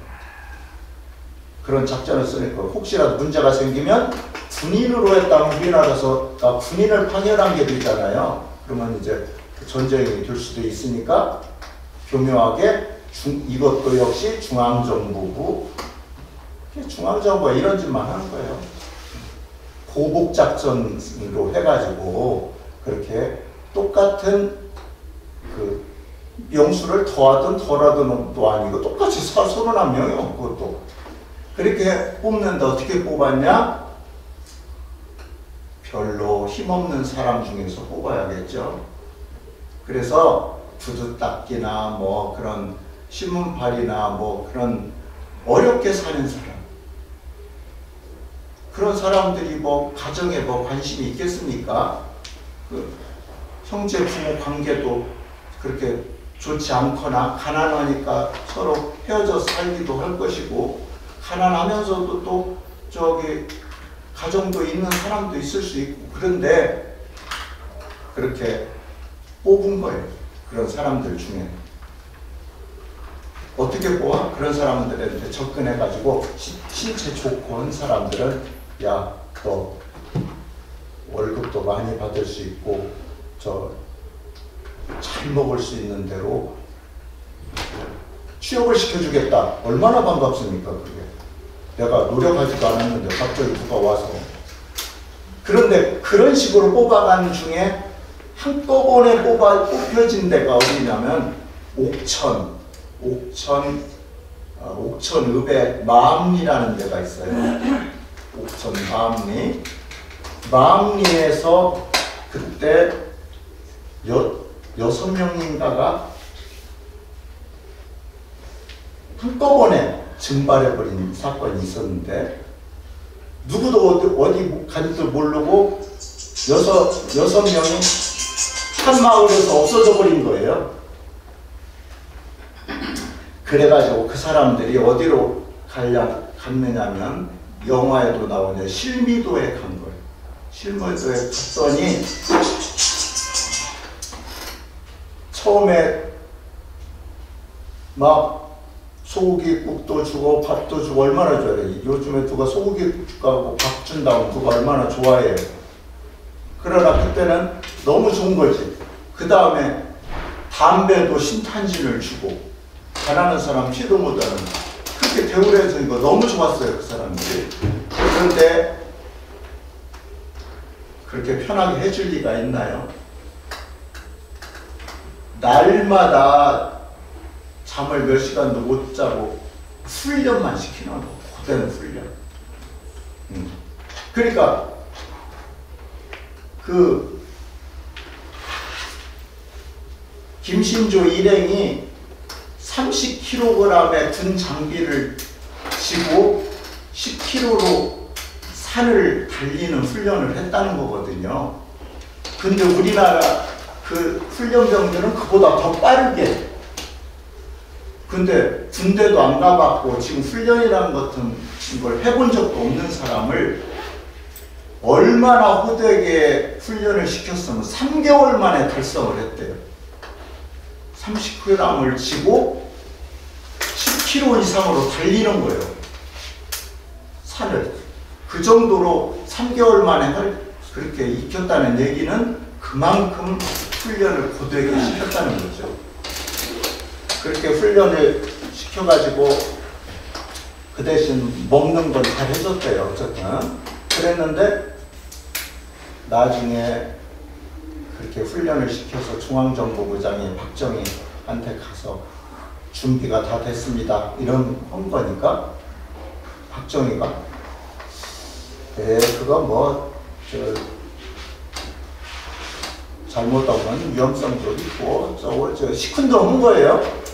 그런 작전을 쓰니까 혹시라도 문제가 생기면 군인으로 했다면 우리나라에서 군인을 파견한 게 되잖아요. 그러면 이제 전쟁이 될 수도 있으니까 교묘하게 이것도 역시 중앙정부고 중앙정부가 이런 짓만 하는 거예요. 보복작전으로 해가지고 그렇게 똑같은 그 명수를 더하든 덜하든 또 아니고 똑같이 31명이요. 그것도 그렇게 뽑는데 어떻게 뽑았냐? 별로 힘없는 사람 중에서 뽑아야겠죠. 그래서 구두 닦기나 뭐 그런 신문팔이나 뭐 그런 어렵게 사는 사람, 그런 사람들이 뭐 가정에 뭐 관심이 있겠습니까? 그 형제 부모 관계도 그렇게 좋지 않거나 가난하니까 서로 헤어져서 살기도 할 것이고 가난하면서도 또 저기 가정도 있는 사람도 있을 수 있고 그런데 그렇게 뽑은 거예요. 그런 사람들 중에 어떻게 뽑아? 그런 사람들한테 접근해가지고 신체 좋고 한 사람들은 야, 너 월급도 많이 받을 수 있고 저 잘 먹을 수 있는 대로 취업을 시켜주겠다. 얼마나 반갑습니까 그게. 내가 노력하지도 않았는데 갑자기 누가 와서. 그런데 그런 식으로 뽑아가는 중에 한꺼번에 뽑혀진 데가 어디냐면 옥천읍에 마암리라는 데가 있어요. 옥천 마암리. 마암리에서 그때 6명인가가 한꺼번에 증발해버린 사건이 있었는데 누구도 어디 간지도 모르고 6명이 한 마을에서 없어져 버린 거예요. 그래가지고 그 사람들이 어디로 갔느냐면 영화에도 나오는 실미도에 간 거예요. 실미도에 갔더니 처음에 막 소고기국도 주고 밥도 주고 얼마나 좋아해. 요즘에 누가 소고기국 주고 밥 준다고 누가 얼마나 좋아해요. 그러나 그때는 너무 좋은 거지. 그 다음에 담배도 신탄진을 주고 가난한 사람 피도 못하는 그렇게 대우해서 이거 너무 좋았어요. 그 사람들이. 그런데 그렇게 편하게 해줄 리가 있나요? 날마다 잠을 몇 시간도 못 자고 훈련만 시키는 거. 고된 훈련. 그러니까 그 김신조 일행이 30kg의 군 장비를 지고 10km로 산을 달리는 훈련을 했다는 거거든요. 근데 우리나라 그 훈련병들은 그보다 더 빠르게. 근데 군대도 안 가봤고 지금 훈련이라는 같은 걸 해본 적도 없는 사람을 얼마나 호되게 훈련을 시켰으면 3개월 만에 달성을 했대요. 30g을 지고 10km 이상으로 달리는 거예요. 산을. 그 정도로 3개월 만에 그렇게 익혔다는 얘기는 그만큼 훈련을 고되게 시켰다는 거죠. 그렇게 훈련을 시켜가지고 그 대신 먹는 건 잘 해줬대요. 어쨌든. 그랬는데 나중에 그렇게 훈련을 시켜서 중앙정보부장이 박정희한테 가서 준비가 다 됐습니다. 이런 한 거니까 박정희가 그거 뭐 잘못하면 위험성도 있고 저 시큰둥한 거예요.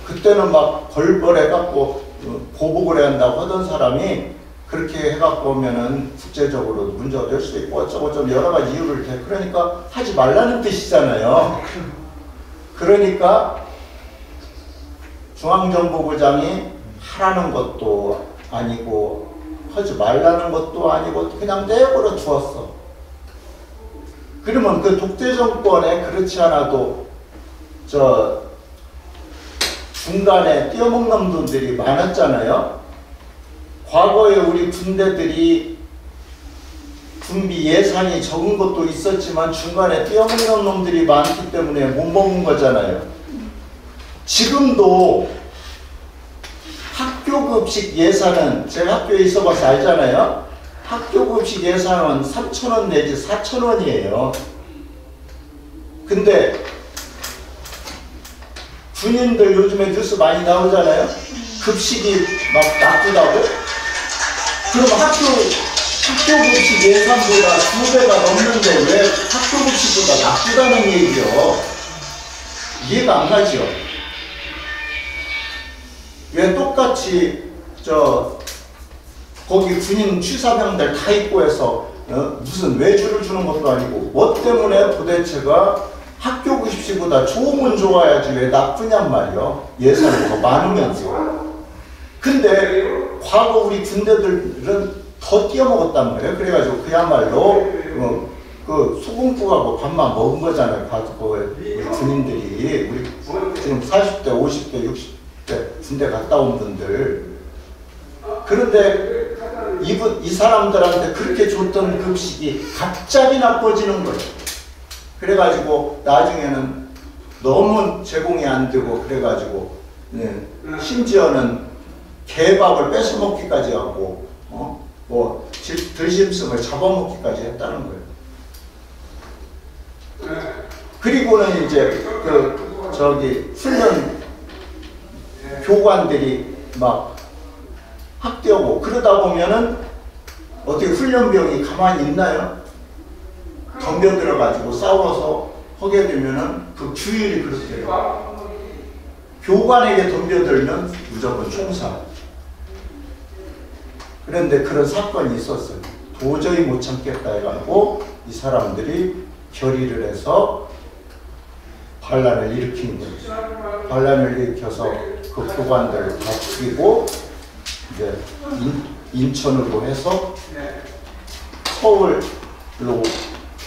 그때는 막 벌벌해갖고 보복을 해야 한다고 하던 사람이 그렇게 해갖고 오면은 국제적으로 문제가 될 수 있고 어쩌고 좀 여러 가지 이유를 대. 그러니까 하지 말라는 뜻이잖아요. 그러니까 중앙정보부장이 하라는 것도 아니고 하지 말라는 것도 아니고 그냥 내버려 두었어. 그러면 그 독재 정권에 그렇지 않아도 중간에 뛰어먹는 분들이 많았잖아요. 과거에 우리 군대들이 군비 예산이 적은 것도 있었지만 중간에 뛰어먹는 놈들이 많기 때문에 못 먹은 거잖아요. 지금도 학교급식 예산은 제가 학교에 있어봐서 알잖아요. 학교급식 예산은 3,000원 내지 4,000원이에요. 근데 군인들 요즘에 뉴스 많이 나오잖아요. 급식이 막 나쁘다고? 그럼 학교급식 예산보다 2배가 넘는데 왜 학교급식보다 나쁘다는 얘기요? 이해가 안 가죠? 왜 똑같이 거기 군인 취사병들 다 있고 해서 무슨 외주를 주는 것도 아니고 뭐 때문에 도대체가 학교급식보다 좋으면 좋아야지 왜 나쁘냔 말이요. 예산이 더 많으면서. 근데 과거 우리 군대들은 더 뛰어먹었단 말이에요. 그래가지고 그야말로 그 소금국하고 밥만 먹은 거잖아요. 우리 군인들이. 우리 지금 40대, 50대, 60대 군대 갔다 온 분들. 그런데 이 사람들한테 그렇게 줬던 급식이 갑자기 나빠지는 거예요. 그래가지고 나중에는 너무 제공이 안 되고 그래가지고 심지어는 개밥을 뺏어먹기까지 하고 뭐 들짐승을 잡아먹기까지 했다는 거예요. 그리고는 이제 훈련 교관들이 막 학대하고 그러다 보면은 어떻게 훈련병이 가만히 있나요? 덤벼들어가지고 싸워서 하게 되면은 그 규율이 그렇대요. 교관에게 덤벼들면 무조건 총살. 그런데 그런 사건이 있었어요. 도저히 못 참겠다 해가지고 이 사람들이 결의를 해서 반란을 일으킨 거예요. 반란을 일으켜서 그 교관들을 다 죽이고 이제 인천으로 해서 서울로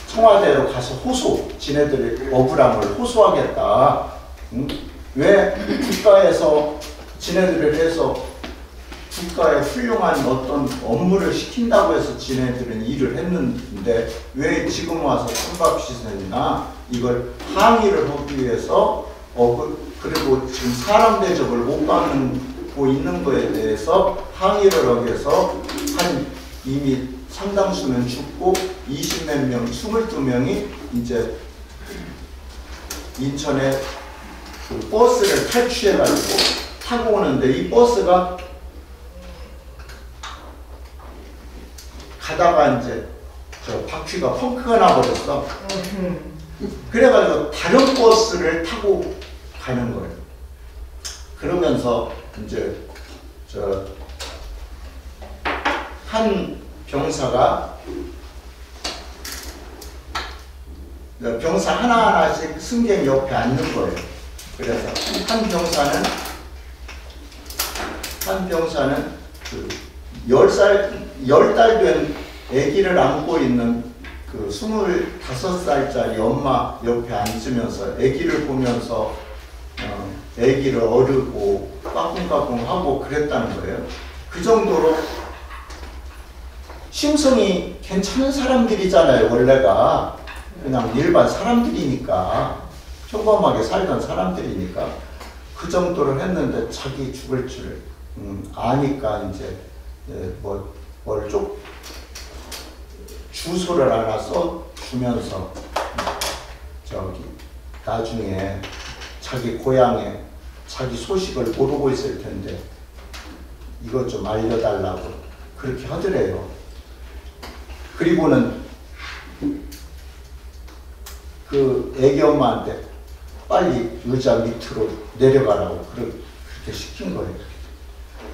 청와대로 가서 지네들이 억울함을 호소하겠다. 응? 왜 국가에서 지네들을 해서 국가에 훌륭한 어떤 업무를 시킨다고 해서 지네들은 일을 했는데 왜 지금 와서 찬밥시선이나 이걸 항의를 하기 위해서 그리고 지금 사람 대접을 못 받고 있는 거에 대해서 항의를 하기 위해서 이미 상당수는 죽고 20몇 명, 22명이 이제 인천에 그 버스를 탈취해가지고 타고 오는데 이 버스가 가다가 이제 저 바퀴가 펑크가 나버렸어. 그래가지고 다른 버스를 타고 가는 거예요. 그러면서 이제 저 한 병사가 병사 하나하나씩 승객 옆에 앉는 거예요. 그래서 한 병사는 그 10달 된 아기를 안고 있는 그 25살짜리 엄마 옆에 앉으면서 아기를 보면서 아기를 어르고 까꿍까꿍하고 그랬다는 거예요. 그 정도로 심성이 괜찮은 사람들이잖아요. 원래가 그냥 일반 사람들이니까 평범하게 살던 사람들이니까 그 정도로 했는데 자기 죽을 줄 아니까 이제 뭘 좀 주소를 하나 써주면서 저기 나중에 자기 고향에 자기 소식을 모르고 있을 텐데 이것 좀 알려달라고 그렇게 하더래요. 그리고는 그 애기 엄마한테 빨리 의자 밑으로 내려가라고 그렇게 시킨 거예요.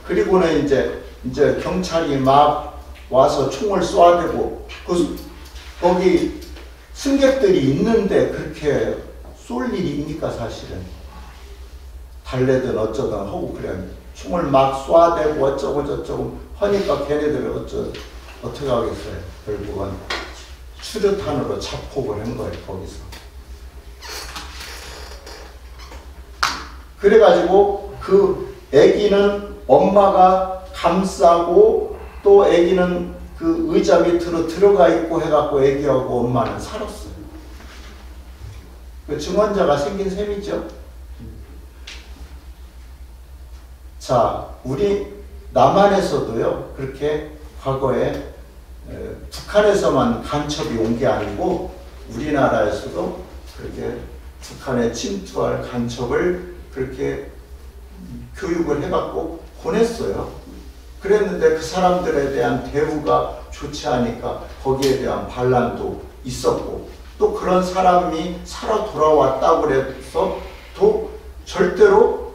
그리고는 이제 경찰이 막 와서 총을 쏘아대고 거기 승객들이 있는데 그렇게 쏠 일입니까 사실은. 달래든 어쩌든 하고 그래. 총을 막 쏘아대고 어쩌고 저쩌고 하니까 걔네들이 어떻게 하겠어요. 결국은 수류탄으로 자폭을 한 거예요. 거기서. 그래가지고 그 아기는 엄마가 감싸고 또 아기는 그 의자 밑으로 들어가 있고 해갖고 아기하고 엄마는 살았어요. 그 증언자가 생긴 셈이죠. 자, 우리 남한에서도요 그렇게 과거에 북한에서만 간첩이 온 게 아니고 우리나라에서도 그렇게 북한에 침투할 간첩을 그렇게 교육을 해갖고 보냈어요. 그랬는데 그 사람들에 대한 대우가 좋지 않으니까 거기에 대한 반란도 있었고 또 그런 사람이 살아 돌아왔다고 그래서 또 절대로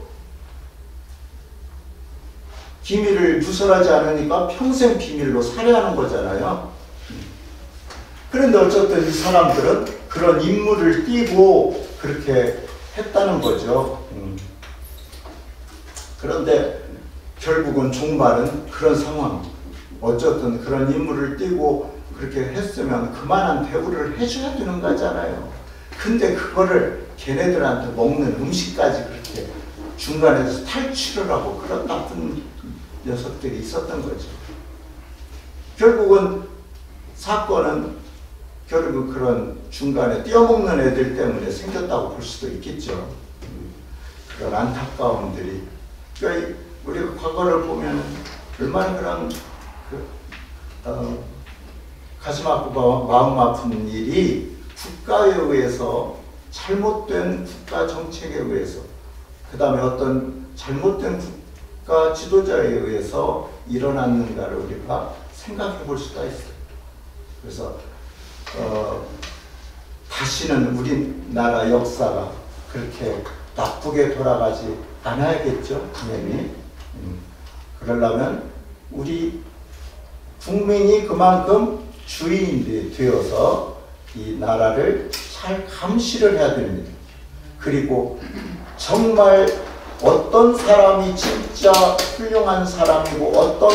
비밀을 누설하지 않으니까 평생 비밀로 살해하는 거잖아요. 그런데 어쨌든 이 사람들은 그런 임무를 띠고 그렇게 했다는 거죠. 그런데 결국은 종말은 그런 상황. 어쨌든 그런 임무를 띠고 그렇게 했으면 그만한 대우를 해줘야 되는 거잖아요. 근데 그거를 걔네들한테 먹는 음식까지 그렇게 중간에서 탈취를 하고 그런 나쁜 녀석들이 있었던 거죠. 결국은 사건은 결국 그런 중간에 띄어먹는 애들 때문에 생겼다고 볼 수도 있겠죠. 그런 안타까움들이. 그러니까 우리가 과거를 보면 얼마나 그런 가슴 아프고 마음 아픈 일이 국가에 의해서 잘못된 국가 정책에 의해서 그 다음에 어떤 잘못된 국가 지도자에 의해서 일어났는가를 우리가 생각해 볼 수가 있어요. 그래서 다시는 우리나라 역사가 그렇게 나쁘게 돌아가지 않아야겠죠, 당연히. 그러려면 우리 국민이 그만큼 주인이 되어서 이 나라를 잘 감시를 해야 됩니다. 그리고 정말 어떤 사람이 진짜 훌륭한 사람이고 어떤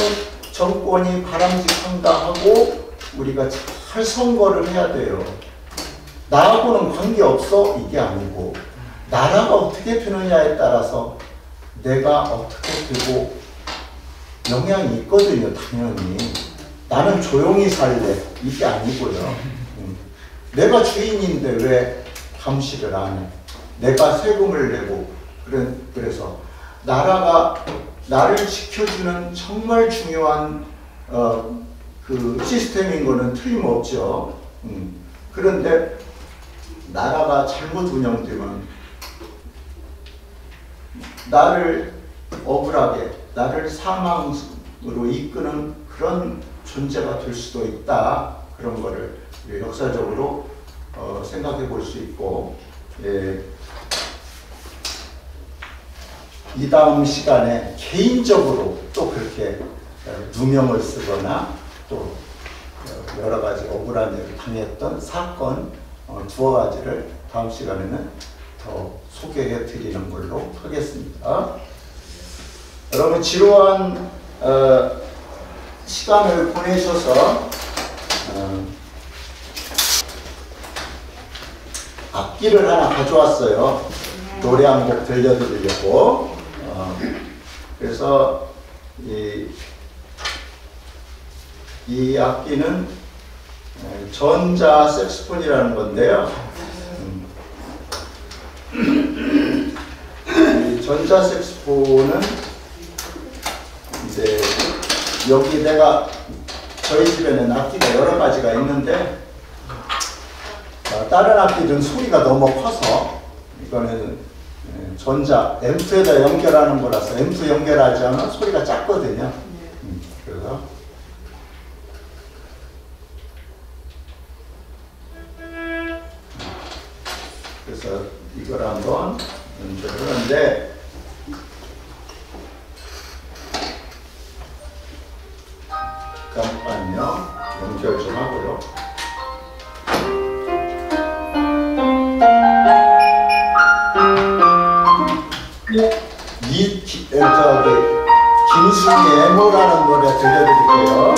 정권이 바람직한가 하고 우리가 잘 선거를 해야 돼요. 나하고는 관계없어 이게 아니고 나라가 어떻게 되느냐에 따라서 내가 어떻게 되고 영향이 있거든요. 당연히 나는 조용히 살래 이게 아니고요. 내가 주인인데 왜 감시를 안 해? 내가 세금을 내고 그래서 나라가 나를 지켜주는 정말 중요한 그 시스템인 거는 틀림없죠. 그런데 나라가 잘못 운영되면 나를 억울하게 나를 사망으로 이끄는 그런 존재가 될 수도 있다. 그런 거를 역사적으로 생각해 볼 수 있고, 예. 이 다음 시간에 개인적으로 또 그렇게 누명을 쓰거나 또 여러 가지 억울한 일을 당했던 사건 두어 가지를 다음 시간에는 더 소개해 드리는 걸로 하겠습니다. 여러분 지루한 시간을 보내셔서 악기를 하나 가져왔어요. 노래 한 곡 들려드리려고. 그래서 이 악기는 전자 색스폰이라는 건데요. 이 전자 색스폰은 이제 여기 저희 집에는 악기가 여러 가지가 있는데 다른 악기들은 소리가 너무 커서 이거는 전자 앰프에다 연결하는 거라서 앰프 연결하지 않으면 소리가 작거든요. 그래서 이걸 한번 연결을 하는데 잠깐만요. 연결 좀 하고요. 김순의 애모라는 노래 들려드릴게요.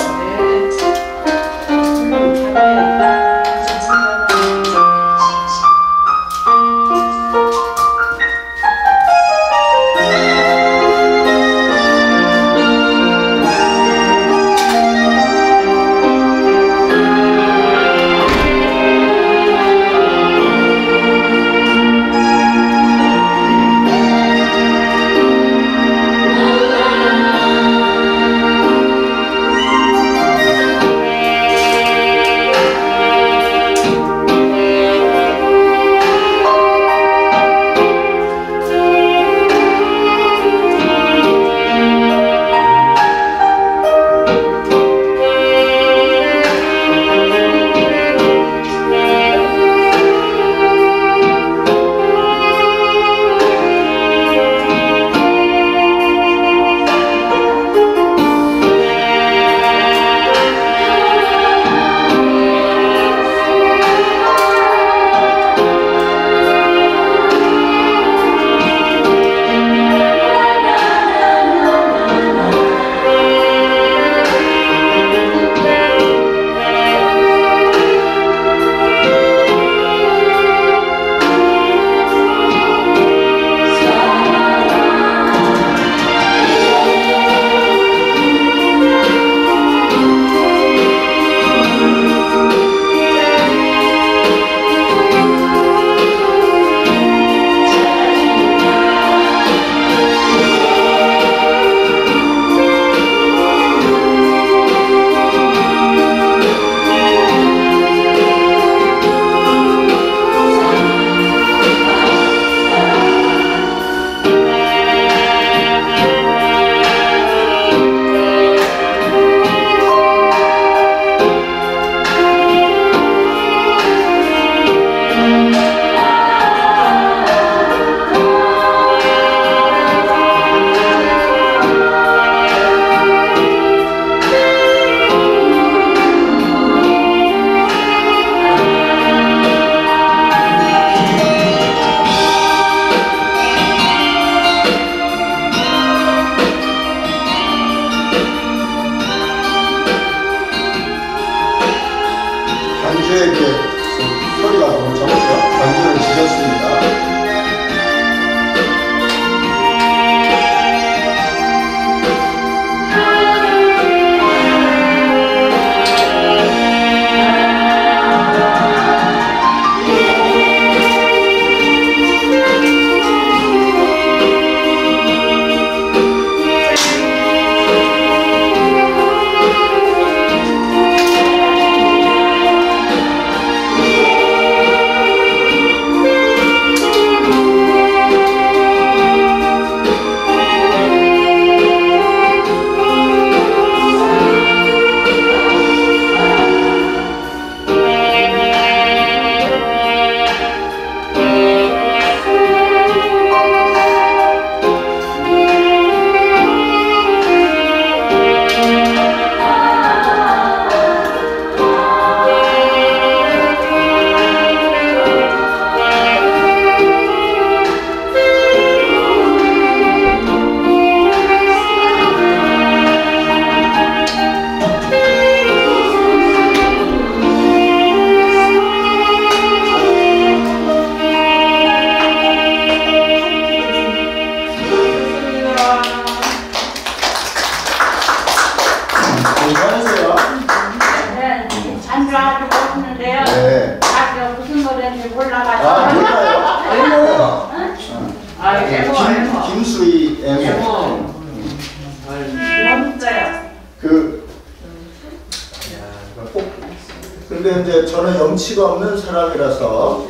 근데 이제 저는 염치가 없는 사람이라서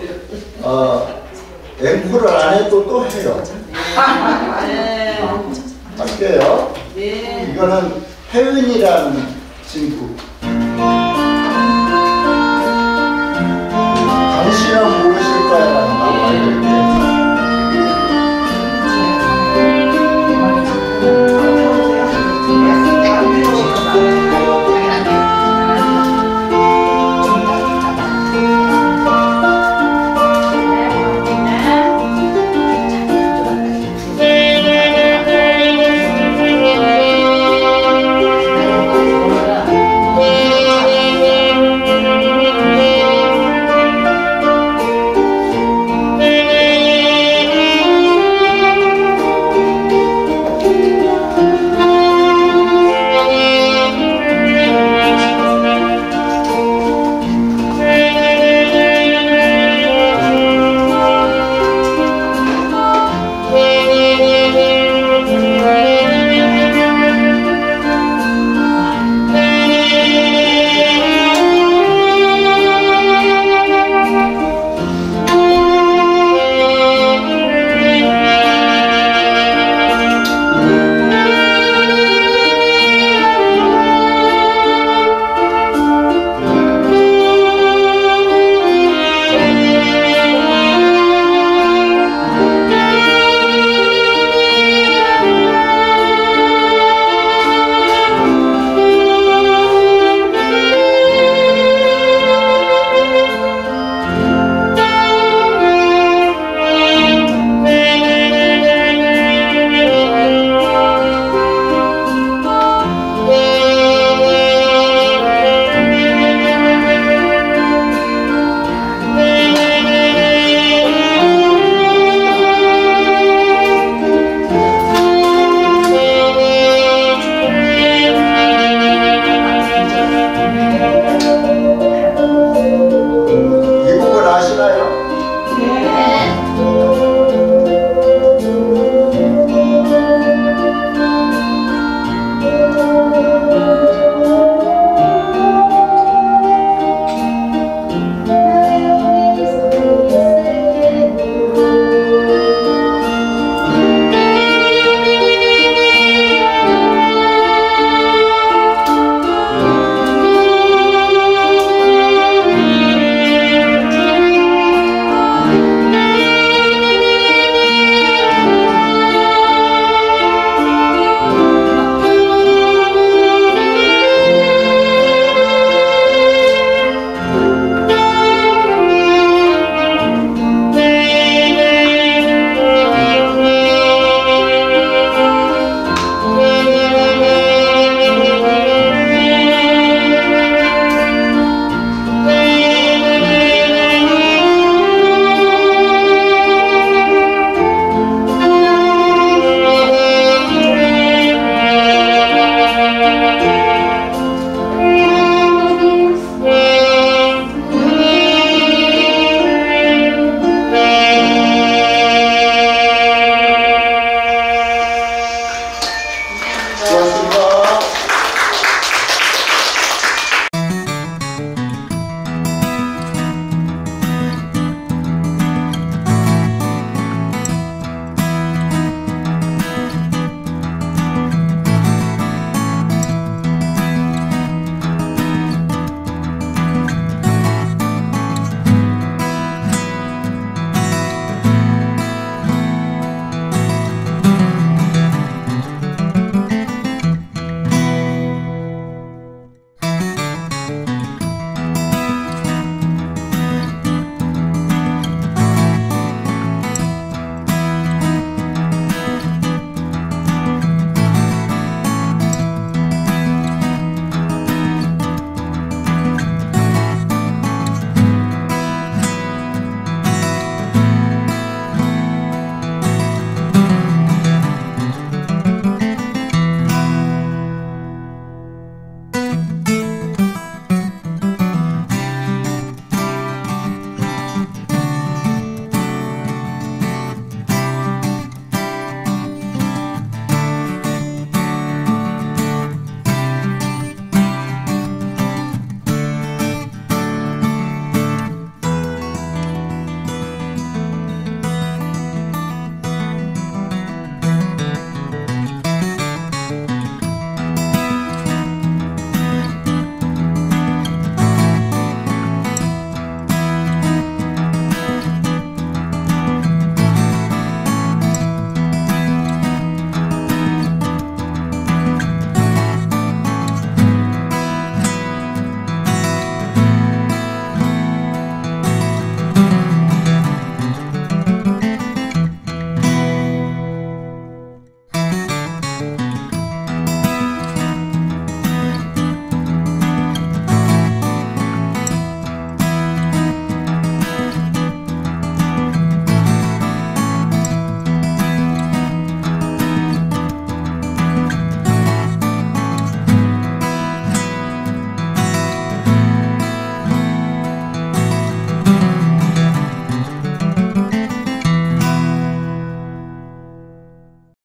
앵콜을 안 해도 또 해요. 네. 할게요. 네. 이거는 혜은이라는 친구.